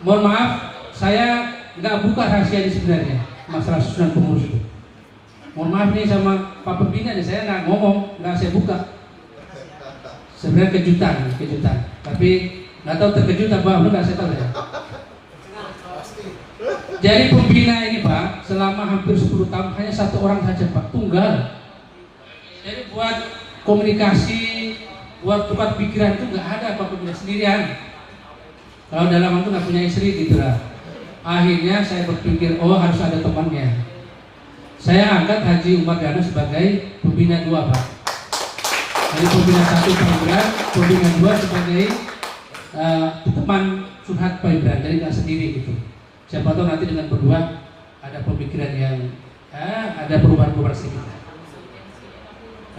D: Mohon maaf, saya nggak buka rahasia ini sebenarnya masalah susunan pengurus itu. Mohon maaf nih sama Pak Pembina nih, saya nggak ngomong, nggak saya buka. Sebenarnya kejutan. Tapi nggak tahu terkejut apa, nggak saya tahu ya. Jadi pembina ini Pak, selama hampir 10 tahun hanya 1 orang saja Pak, tunggal. Jadi buat komunikasi, buat tukar pikiran itu nggak ada Pak pembina sendirian. Kalau dalam itu nggak punya istri gitu lah. Akhirnya saya berpikir, oh harus ada temannya. Saya angkat Haji Umar Dana sebagai pembina 2, Pak. Jadi pembina 1 Pak Ibran, pembina 2 sebagai teman curhat Pak Ibran, jadi nggak sendiri gitu. Siapa tahu nanti dengan berdua ada pemikiran yang ada perubahan-perubahan sedikit.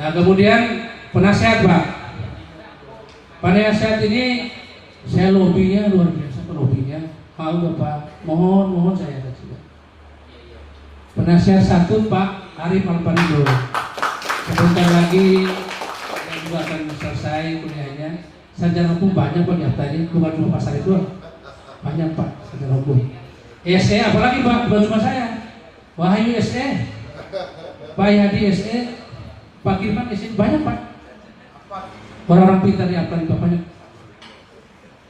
D: Nah kemudian penasehat, Pak. Penasehat ini saya lobbynya luar biasa, lobbynya. Mau Bapak, mohon saya juga. Penasihat 1 Pak Arif Alparindo. Sebentar lagi saya juga akan selesai kuliahnya. Sarjana hukum banyak Pak ya tadi, bukan cuma pasar itu, banyak Pak sarjana hukum. SE apalagi Pak, bukan cuma saya. Wahyu SE, Pak Yadi SE, Pak Girman SE, banyak Pak. Orang-orang pintar di Aplan itu banyak.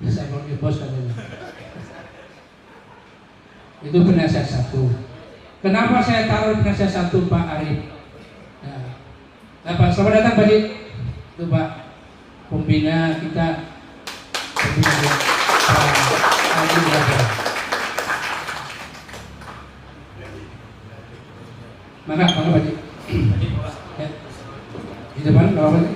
D: Saya mau bos katanya. Itu penasihat 1. Kenapa saya taruh penasihat 1 Pak Arif? Nah, Pak, selamat datang Pak Dik. Itu Pak pembina kita, pembina Pak Haji Umar. Mana Pak Dik? Ya. Di depan, Pak Dik.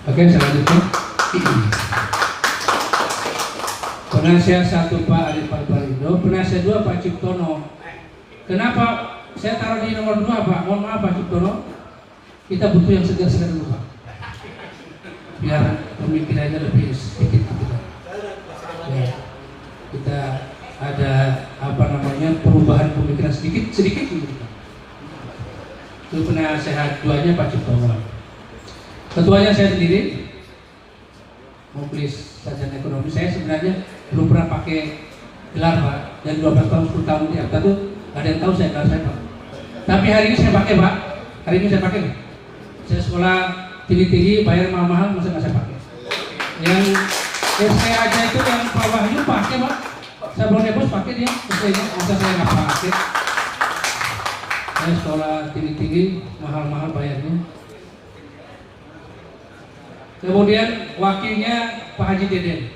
D: Oke, selanjutnya penasihat 1 Pak Arif Alparindo, penasihat 2 Pak Ciptono. Kenapa saya taruh di nomor 2 Pak? Mohon maaf Pak Ciptono, kita butuh yang segar-segar dulu Pak, biar pemikirannya lebih sedikit gitu. Ya, kita ada perubahan pemikiran sedikit gitu. Itu penasihat 2-nya Pak Ciptono. Ketuanya saya sendiri, Muklis Sarjana Ekonomi. Saya sebenarnya belum pernah pakai gelar Pak. Dan 12 tahun 10 tahun di Akta itu ada yang tahu saya gelar saya Pak. Tapi hari ini saya pakai Pak. Hari ini saya pakai. Saya sekolah tinggi-tinggi, bayar mahal-mahal, masa nggak saya pakai. Yang SE aja itu yang Pak Wahyu pakai Pak. Saya boleh bos pakai dia. SE-nya, masa saya nggak pakai. Saya sekolah tinggi-tinggi, mahal-mahal bayarnya. Kemudian wakilnya Pak Haji Deden.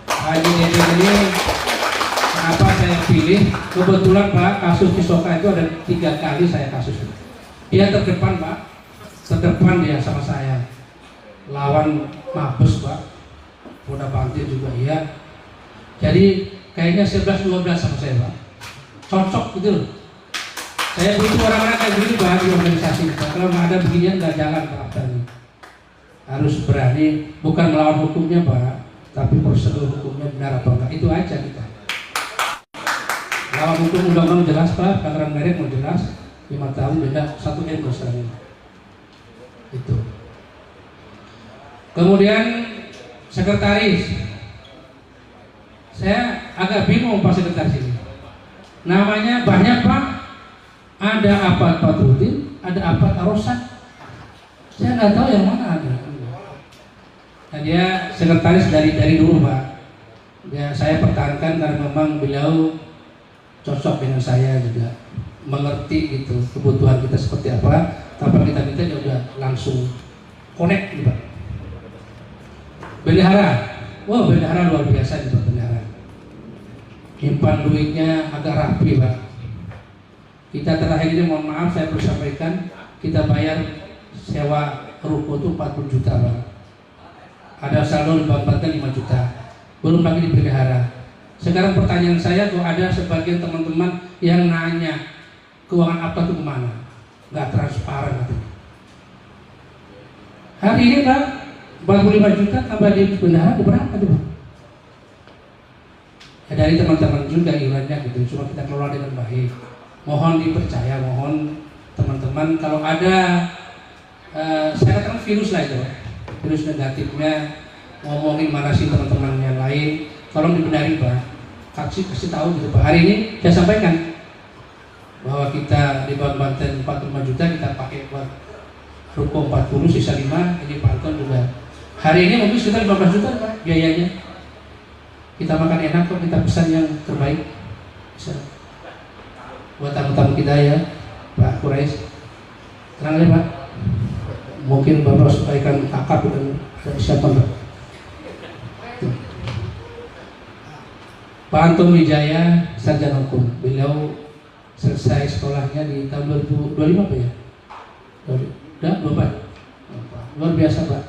D: Pak Haji Deden ini kenapa saya pilih? Kebetulan Pak, kasus Kisoka itu ada 3 kali saya kasus. Dia terdepan Pak, terdepan dia sama saya. Lawan Mabes Pak, Polda Banten juga iya. Jadi kayaknya 11-12 sama saya Pak. Cocok gitu. Saya butuh orang-orang kayak gini Pak di organisasi. Kalau nggak ada beginian nggak jalan Pak tadi. Harus berani, bukan melawan hukumnya Pak, tapi prosedur hukumnya benar apa enggak, itu aja kita. Lawan hukum undang-undang jelas Pak, pelanggaran merek mau jelas, 5 tahun beda 1 M misalnya. Itu. Kemudian sekretaris, saya agak bingung Pak sekretaris ini. Namanya banyak Pak, ada apa Rutin, ada apa Arosan. Saya nggak tahu yang mana ada. Nah, dia sekretaris dari dulu Pak. Ya, saya pertahankan karena memang beliau cocok dengan saya juga, mengerti gitu kebutuhan kita seperti apa. Tanpa kita minta dia udah langsung connect gitu Pak. Bendahara, wow bendahara luar biasa nih Pak bendahara. Nyimpan duitnya agak rapi Pak. Kita terakhir ini mohon maaf saya perlu sampaikan, kita bayar sewa ruko itu 40 juta Pak. Ada saldo di bank Banten 5 juta, belum lagi dipelihara. Sekarang pertanyaan saya, tuh ada sebagian teman-teman yang nanya keuangan apa tuh kemana? Nggak transparan katanya. Hari ini Pak, 45 juta tambah di bendahara berapa tuh Pak? Ya, dari teman-teman juga iurannya gitu, cuma kita kelola dengan baik. Mohon dipercaya, mohon teman-teman kalau ada saya katakan virus lah itu, virus negatifnya ngomongin mana sih teman-teman yang lain, tolong dibenarin Pak, kasih tahu gitu Pak. Hari ini saya sampaikan bahwa kita di Bank Banten 45 juta kita pakai buat ruko 40, sisa 5, ini Pak Anton juga. Hari ini mungkin sekitar 15 juta Pak biayanya. Kita makan enak kok, kita pesan yang terbaik. Bisa. Buat tamu-tamu kita ya, Pak Quraisy. Tenang aja Pak. mungkin Bapak sampaikan kakak dan siapa Pak? Pak Anton Wijaya, sarjana hukum. Beliau selesai sekolahnya di tahun 2025 Pak ya? 24. Luar biasa Pak.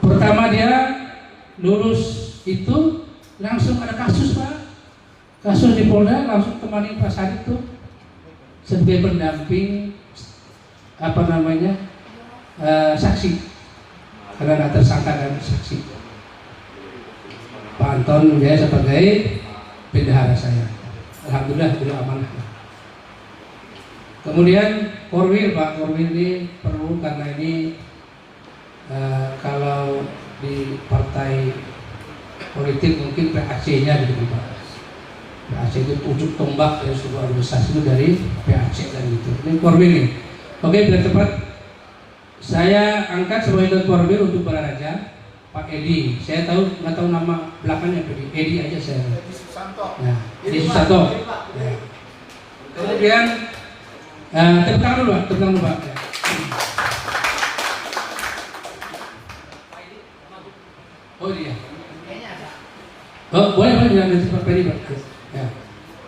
D: Pertama dia lulus itu langsung ada kasus Pak. Kasus di Polda, langsung temani Pak Sadit tuh sebagai pendamping saksi, karena ada tersangka dan saksi. Pak Anton Wijaya sebagai bendahara saya. Alhamdulillah beliau amanah. Kemudian Korwil Pak, Korwil ini perlu karena ini kalau di partai politik mungkin PAC-nya gitu Pak. PAC itu ujung tombak dari sebuah organisasi itu dari PAC dan gitu. Ini Korwil nih. Oke, biar cepat saya angkat sebagai Korwil untuk Balaraja Pak Edi. Saya nggak tahu nama belakangnya Pak Edi aja saya. Nah, Edi Susanto. Ya. Kemudian tepuk tangan dulu Pak. Ya. Oh dia. Oh boleh jangan cepat Pak Edi Pak. Ya.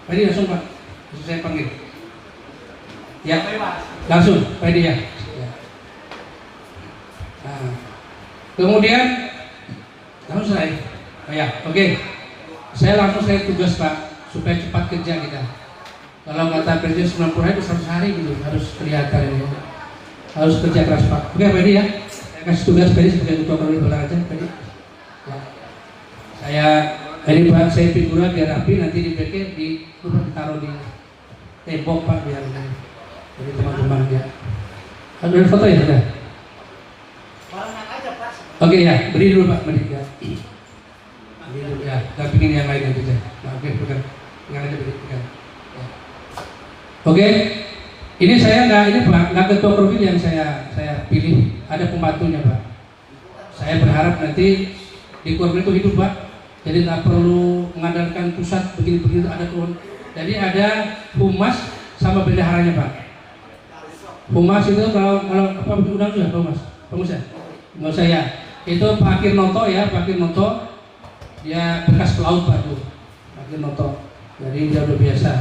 D: Pak Edi langsung Pak. Saya panggil. Ya. Langsung Pak Edi ya. Nah, kemudian langsung saya. Oh ya, oke. Saya tugas Pak supaya cepat kerja kita. Kalau kata kerja 90 hari 100 hari gitu harus kelihatan ini. Harus kerja keras Pak. Oke Pak Edi ya. Saya kasih tugas Pak Edi sebagai ketua Korwil Balaraja Pak Edi. Ya. Ini Pak, saya figura biar rapi, nanti ditaruh di tembok Pak biar jadi teman-teman ya. Ada foto ya sudah. Oke ya, beri dulu Pak, beri ya. Beri dulu ya, nggak pingin yang lain nanti ya. Nah, oke, pegang aja pegang. Ya. Oke, ini saya nggak ketua Korwil yang saya pilih, ada pembantunya Pak. Saya berharap nanti di Korwil itu hidup Pak. Jadi nggak perlu mengandalkan pusat begini-begini, ada turun. Jadi ada humas sama bendaharanya Pak. Humas itu kalau apa undang juga humas ya? Nggak usah ya. Itu Pak Kirnoto ya, Pak Kirnoto dia bekas pelaut Pak tuh. Pak Kirnoto. Jadi dia udah biasa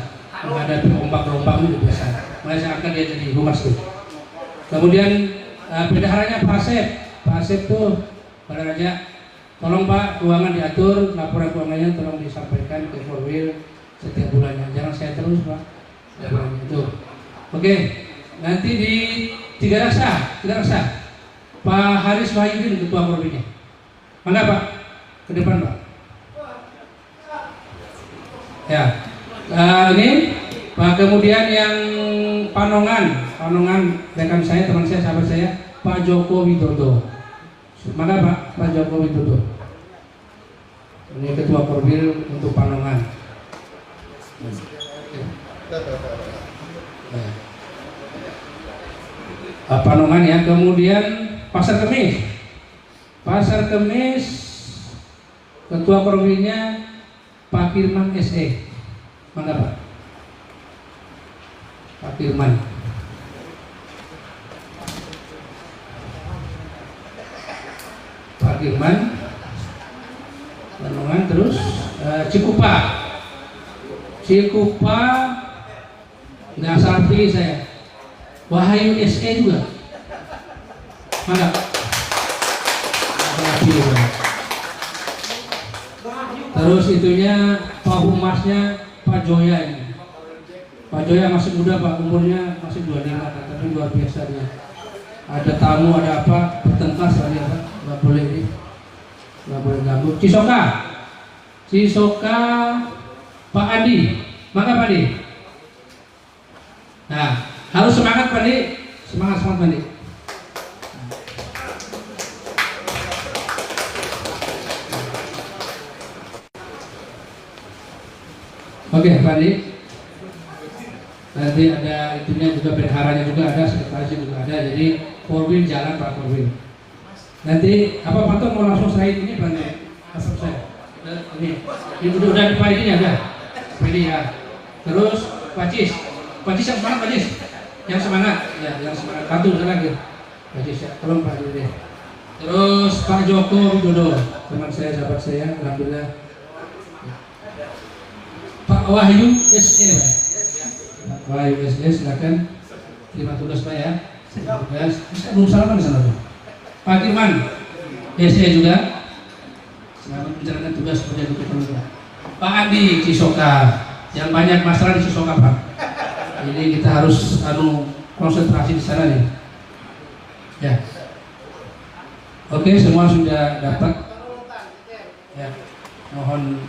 D: menghadapi ombak-ombak itu biasa. Mulai saya akan dia jadi humas tuh. Kemudian bendaharanya Pak Asep. Pak Asep tuh Balaraja. Tolong Pak, keuangan diatur, laporan keuangannya tolong disampaikan ke Korwil setiap bulannya. Jangan saya terus Pak. Itu. Oke, nanti di Tiga Raksa, Pak Haris Wahyudin ketua Korwilnya. Mana Pak? Ke depan Pak. Ya, ini Pak. Kemudian yang Panongan rekan saya, teman saya, sahabat saya, Pak Joko Widodo. Mana Pak Joko Widodo. Ini ketua Korwil untuk Panongan. Panongan ya. Kemudian Pasar Kemis ketua Korwilnya Pak Firman SE. Mana Pak? Pak Firman. Pak Firman, Panongan, terus Cikupa nggak salah pilih saya. Wahyu SE juga. Mana? Terus itunya Pak Humasnya Pak Joya ini. Pak Joya masih muda Pak, umurnya masih 25 tapi luar biasa dia. Ada tamu, ada apa, bertengkar sekali Pak. Nggak boleh ganggu. Cisoka Pak Adi. Maka Pak Adi. Nah, harus semangat Pak Adi. Semangat Pak Adi. Oke Pak Adi. Nanti ada itunya juga, bendaharanya juga ada, sekretarisnya juga ada. Jadi Korwil jalan Pak Korwil. Nanti apa Pak Anton mau langsung saya ini Pak Andi? Langsung saya. Ini udah Pak ini ada. Ini ya. Terus Pak Cis yang semangat Pak Cis. Yang semangat, ya yang semangat. Bantu saya lagi. Haji Syah, tolong Pak Dede. Terus Pak Joko Widodo, teman saya, sahabat saya, alhamdulillah. Pak Wahyu SE, Pak Wahyu SE, silakan terima tugas Pak ya. Tugas, belum salaman di sana tuh. Pak Firman SE juga, selamat menjalankan tugas sebagai ketua. Pak Andi Cisoka, yang banyak masalah di Cisoka Pak. Jadi kita harus konsentrasi di sana nih. Ya. Oke, semua sudah dapat. Ya. Mohon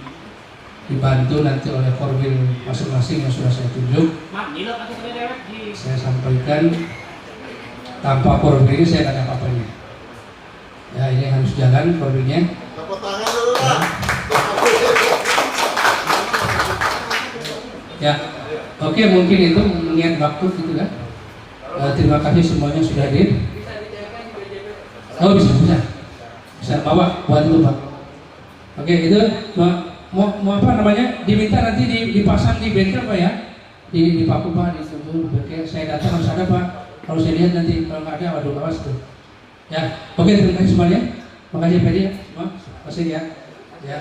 D: dibantu nanti oleh formil masing-masing yang sudah saya tunjuk. Saya sampaikan tanpa formil ini saya tidak ada apa-apanya. Ya, ini harus jalan formilnya. Ya, oke, mungkin itu mengingat waktu gitu kan. Terima kasih semuanya sudah hadir. Oh bisa bawa buat itu Pak. Oke, itu mau apa namanya? Diminta nanti dipasang di bengkel Pak ya, di paku Pak, di situ bengkel. Saya datang harus ada Pak. Kalau saya lihat nanti kalau nggak ada, waduh awas tuh. Ya, oke, terima kasih semuanya. Makasih Pak ya, semua. Makasih ya. Ya,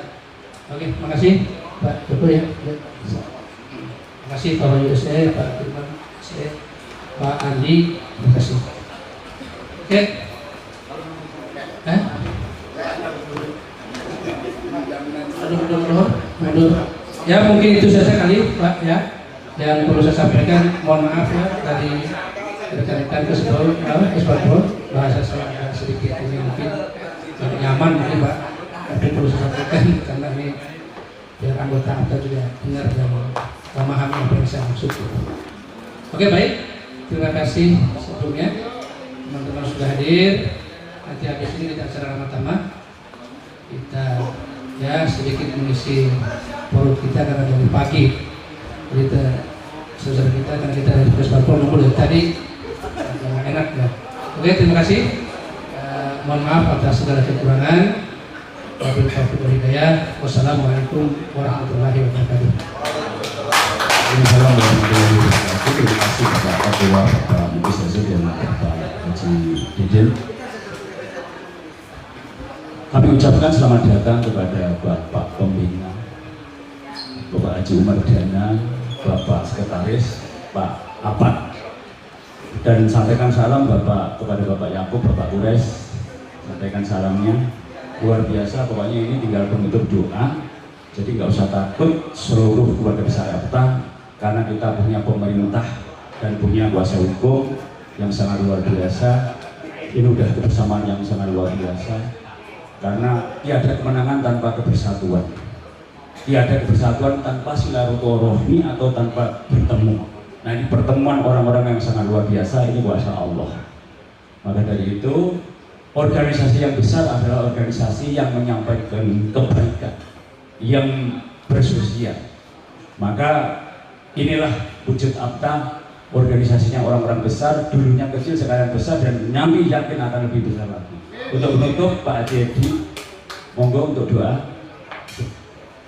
D: oke, makasih Pak Joko ya. Terima kasih Pak Wahyu saya, Pak Firman saya, Pak Andi, terima kasih. Oke. Aduh. Ya mungkin itu saja kali Pak ya. Yang perlu saya sampaikan, mohon maaf ya tadi rekan-rekan kesebut bahasa saya agak sedikit ini mungkin tidak nyaman mungkin Pak. Tapi perlu saya sampaikan karena ini biar anggota kita juga dengar dan memahami apa yang saya maksud. Oke, baik, terima kasih sebelumnya teman-teman sudah hadir. Nanti habis ini kita secara pertama kita ya sedikit mengisi perut kita karena dari pagi kita saudara kita karena kita dari Persparpol nunggu dari tadi enak ya. Oke, terima kasih. Mohon maaf atas segala kekurangan. Wabillahi taufiq wal hidayah. Wassalamualaikum warahmatullahi wabarakatuh.
C: Assalamualaikum warahmatullahi wabarakatuh. Terima kasih Bapak Ketua, Bapak Mubis Hasil dan Bapak Haji Deden. Kami ucapkan selamat datang kepada Bapak Pembina, Bapak Haji Umar Dana, Bapak Sekretaris, Pak Apat, dan sampaikan salam Bapak kepada Bapak Yakub, Bapak Kures, sampaikan salamnya. Luar biasa, pokoknya ini tinggal penutup doa. Jadi nggak usah takut seluruh keluarga besar APTA, karena kita punya pemerintah dan punya kuasa hukum yang sangat luar biasa. Ini udah kebersamaan yang sangat luar biasa. Karena tiada kemenangan tanpa kebersatuan, tiada kebersatuan tanpa silaturahmi atau tanpa bertemu. Nah, ini pertemuan orang-orang yang sangat luar biasa, ini kuasa Allah. Maka dari itu, organisasi yang besar adalah organisasi yang menyampaikan kebaikan, yang bersosial. Maka inilah wujud APTA, organisasinya orang-orang besar, dulunya kecil sekarang besar, dan kami yakin akan lebih besar lagi. Untuk menutup, Pak Haji, monggo untuk doa,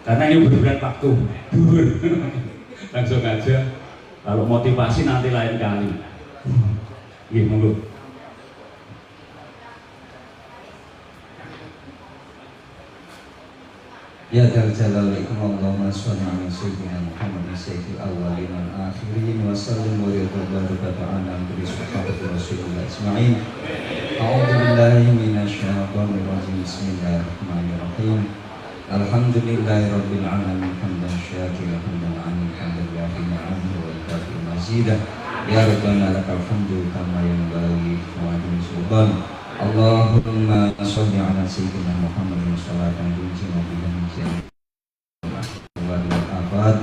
C: karena ini benar-benar waktu duhur. Langsung aja, kalau motivasi nanti lain kali. Monggo.
G: Ya Dzal Jalali Allahumma sholli ala sayyidina Muhammad sayyidil awwalin wal akhirin wa sallim wa barik ala sayyidina Rasulullah Ismail. A'udzu billahi minasyaitonir rajim. Bismillahirrahmanirrahim. Alhamdulillahirabbil alamin hamdan syakiran hamdan amin hamdan wafi ni'amahu wa kafi mazidah. Ya Rabbana lakal hamdu kama yanbaghi wa adil sultan. Allahumma sholli ala sayyidina Muhammadin sholatan tunjina biha min jami'il afat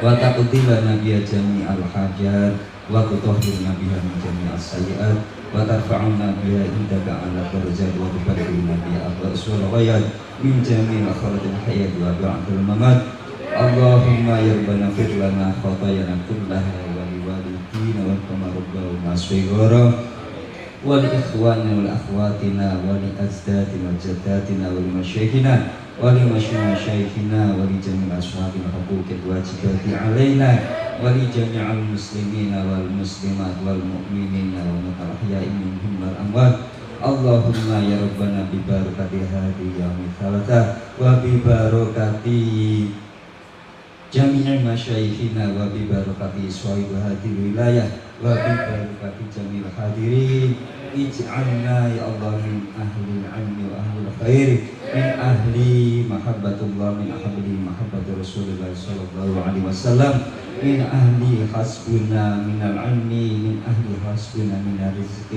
G: wa taqdilana biha jami'al hajat wa tutahhirna biha min jami'as sayyi'at wa tarfa'una biha indaka ala darajat wa tubaddilna biha abwasul ghayat min jami'il akhiratil hayat wa ba'dal mamat. Allahumma ya rabbana fir lana khatayana kullaha wa liwalidina wa tamarubba wa masyighara wal ikhwana wal akhwatina wal azdatina wal jaddatina wal masyayikhina ولمشايخنا ولجميع أصحاب الحقوق الواجبات علينا ولجميع المسلمين والمسلمات والمؤمنين والأحياء منهم والأموات. اللهم يا ربنا ببركة هذه اليوم الثلاثة وببركة جميع مشايخنا وببركة صاحب هذه الولاية وببركة جميع الحاضرين اجعلنا يا الله من أهل العلم وأهل الخير من أهل محبة الله من أهل محبة رسول الله صلى الله عليه وسلم من أهل حسبنا من العلم من أهل حسبنا من الرزق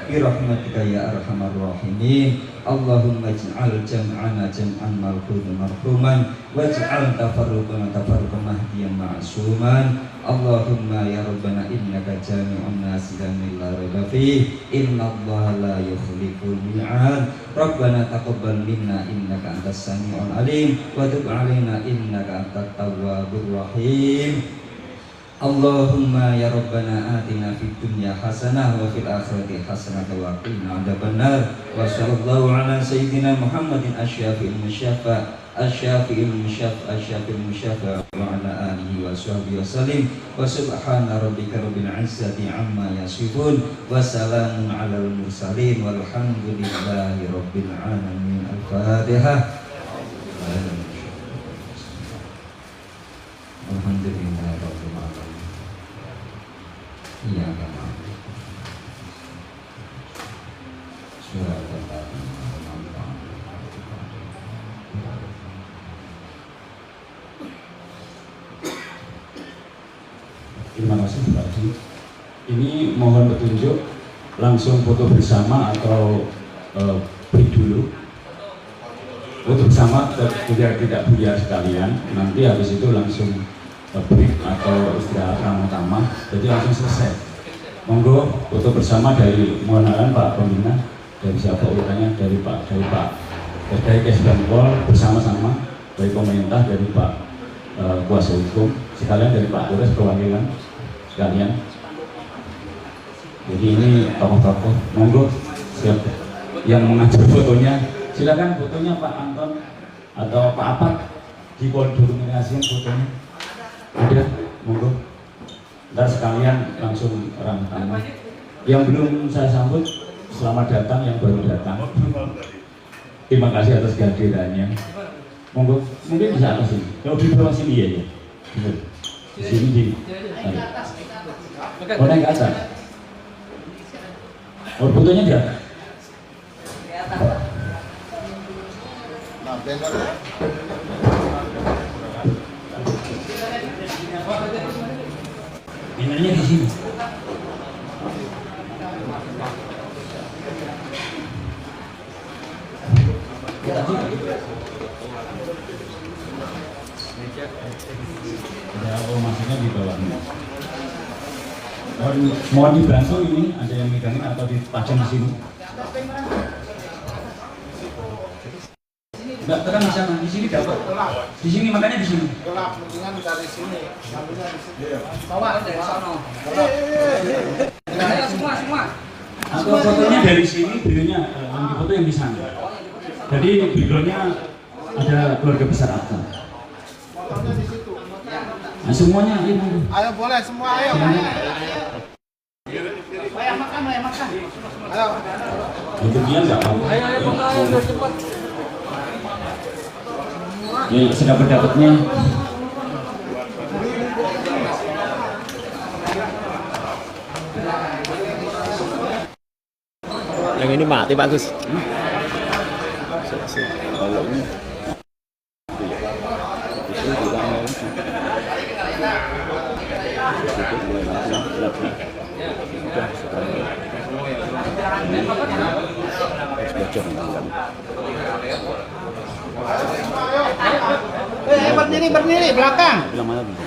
G: برحمتك يا أرحم الراحمين. اللهم اجعل جمعنا جمعا مرحوما واجعل تفرقنا تفرقا مهديا معصوما. اللهم يا ربنا إنك جامع الناس لا ريب فيه إن الله لا يخلف الميعاد. ربنا تقبل منا إنك أنت السميع العليم وتب علينا إنك أنت التواب الرحيم. اللهم يا ربنا آتنا في الدنيا حسنة وفي الآخرة حسنة وقنا عذاب النار. وصلى الله على سيدنا محمد الشافع المشفع وعلى آله وصحبه وسلم. وسبحان ربك رب العزة عما يصفون وسلام على المرسلين والحمد لله رب العالمين. الفاتحة. Alhamdulillah rabbil alamin. Iya kan. Surah
C: Terima kasih Pak Haji. Ini mohon petunjuk langsung foto bersama atau break dulu. Foto bersama biar tidak buyar sekalian. Nanti habis itu langsung break atau istirahat ramah-tamah. Jadi langsung selesai. Monggo foto bersama dari mohon Pak Pembina, dari siapa urutannya, dari Kesbangpol bersama-sama, dari pemerintah, dari Pak kuasa hukum sekalian, dari Pak Kapolres perwakilan sekalian. Jadi ini tokoh-tokoh, monggo siap yang mengajar fotonya, silakan fotonya Pak Anton atau Pak Apat dikoordinasikan fotonya. Ada, monggo. Ntar sekalian langsung ramah-tamah. Yang belum saya sambut, selamat datang yang baru datang. Terima kasih atas kehadirannya. Monggo, mungkin bisa atas sini. Kalau di bawah sini ya, ya. Di sini di. Oh, naik ke atas. Oh, fotonya di atas.
E: Nah, benar.
C: Bannernya di sini. Ya, oh, maksudnya di bawahnya. Mohon dibantu ini, ada yang megangin atau dipajang di sini. Enggak, tekan Mas Yaman, di sini dapat. Di sini makanya di sini.
B: Gelap, mendingan dari sini. Ambilnya di sini.
D: Bawa dari sana. Semua.
C: Atau fotonya dari sini, beliaunya yang di foto yang di sana. Jadi beliaunya ada keluarga besar apa?
B: Fotonya di situ.
C: Nah, semuanya ini.
B: Ayo boleh semua, ayo.
D: Ayo makan.
B: Ayo.
C: Untuk dia nggak apa-apa.
D: Ayo makan, cepat.
C: Ya, sedang pendapatnya.
A: Yang ini mati bagus. Kalau ini itu juga mau. Itu mulai mati. Sudah sekarang. Bocor kan.
D: Berdiri belakang.
A: Bilang mana dulu?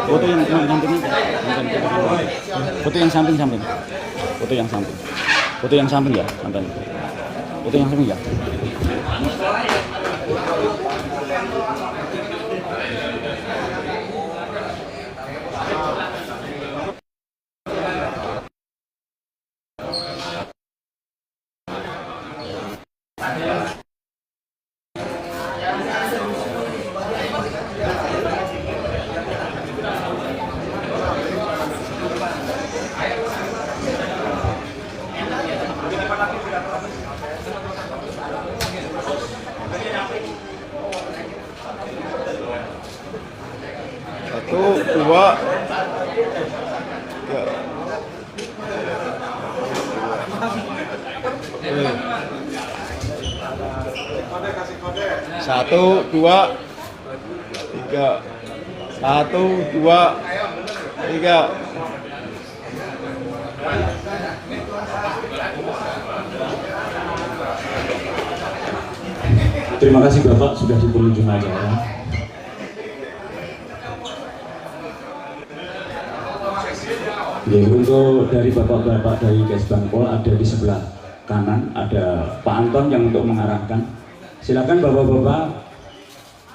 A: Foto yang samping foto yang samping foto yang samping foto yang samping ya mantan foto yang samping ya.
H: 2, 3. Satu, dua, tiga. 1, 2, 3.
C: Terima kasih Bapak sudah di penghujung acara. Ya, untuk dari bapak-bapak dari Kesbangpol ada di sebelah kanan, ada Pak Anton yang untuk mengarahkan. Silakan bapak-bapak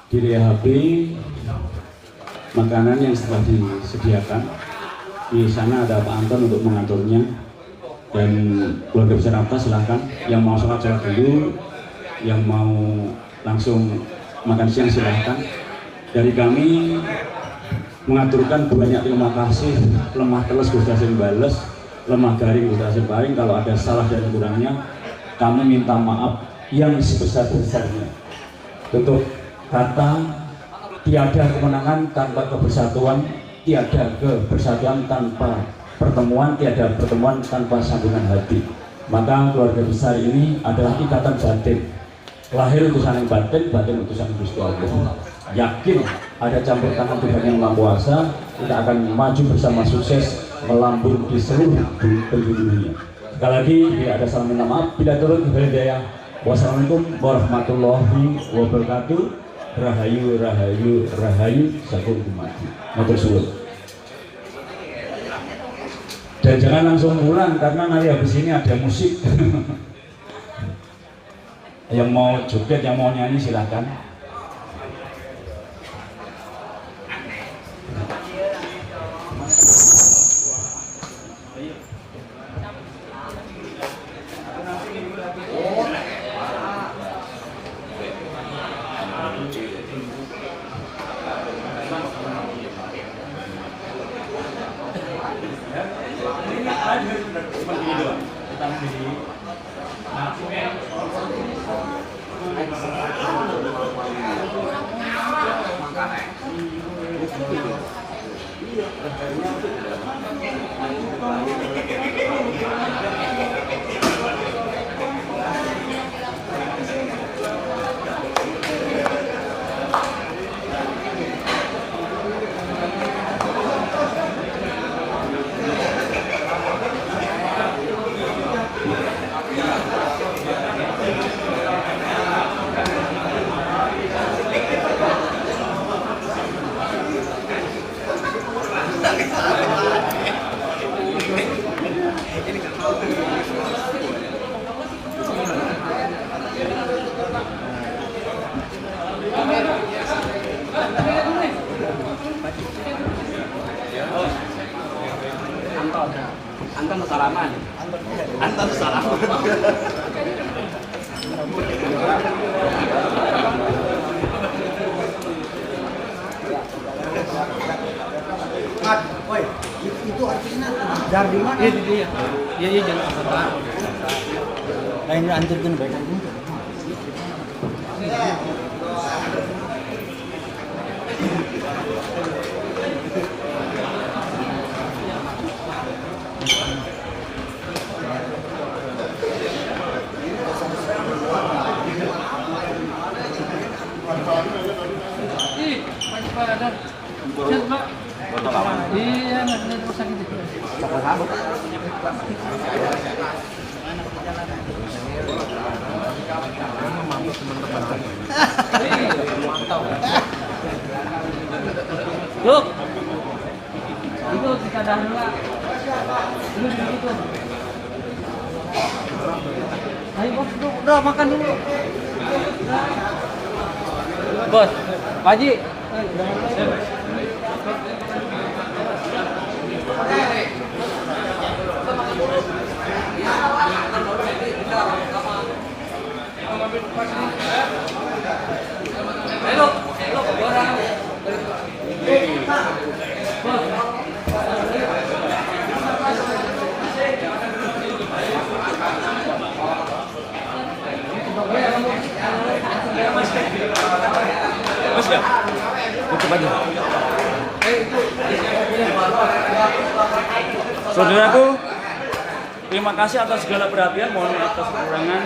C: direhab makanan yang setelah disediakan. Di sana ada Pak Anton untuk mengaturnya. Dan keluarga besar apa silakan. Yang mau sholat dulu, yang mau langsung makan siang silakan. Dari kami mengaturkan banyak terima kasih. Lemah teles Gusti Hasim bales, lemah garing Gusti Hasim paring. Kalau ada salah dan kurangnya, kami minta maaf yang sebesar-besarnya. Tutup kata, tiada kemenangan tanpa kebersatuan, tiada kebersatuan tanpa pertemuan, tiada pertemuan tanpa sambungan hati. Maka keluarga besar ini adalah ikatan batin, lahir utusan yang batin, batin utusan Gusti Allah. Yakin ada campur tangan Tuhan yang Maha Kuasa, kita akan maju bersama sukses melambung di seluruh penjuru dunia. Sekali lagi ada salam minta maaf bila turun hidayah. Wassalamualaikum warahmatullahi wabarakatuh. Rahayu, rahayu, rahayu, sakum kumati. Matur suwun. Dan jangan langsung pulang karena nanti habis ini ada musik. Yang mau joget, yang mau nyanyi silakan.
A: Anton salaman. Anton salaman.
I: Woi, itu artinya jar di mana? Iya. Iya, jangan apa-apa. Lain anjurkeun bae kan. Iya, nggak terus sakit itu. Sama-sama. Look, itu kita dah dulu. Dulu gitu. Ayo bos, udah makan dulu. Bos, Pak Haji.
A: Mas ya, tutup aja. Saudaraku, terima kasih atas segala perhatian, mohon maaf atas kekurangan.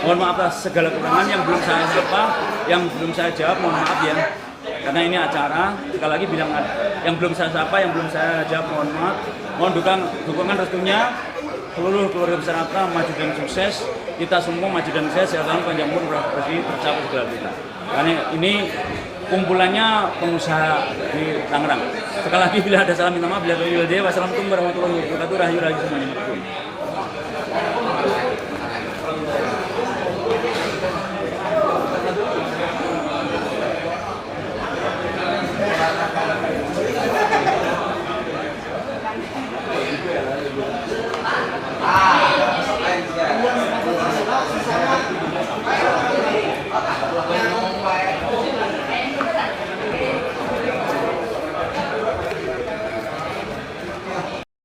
A: Mohon maaf atas segala kekurangan yang belum saya sapa, yang belum saya jawab, mohon maaf ya. Karena ini acara, sekali lagi bilang yang belum saya sapa, yang belum saya jawab, mohon maaf. Mohon dukungan restunya seluruh keluarga besar Atta maju dan sukses. Kita semua maju dan sukses, sehat panjang umur, berkah tercapai segala kita. Karena ini kumpulannya pengusaha di Tangerang. Sekali lagi bila ada salah minta maaf, bila ada hidayah. Wassalamualaikum warahmatullahi wabarakatuh. Rahayu rahayu semuanya.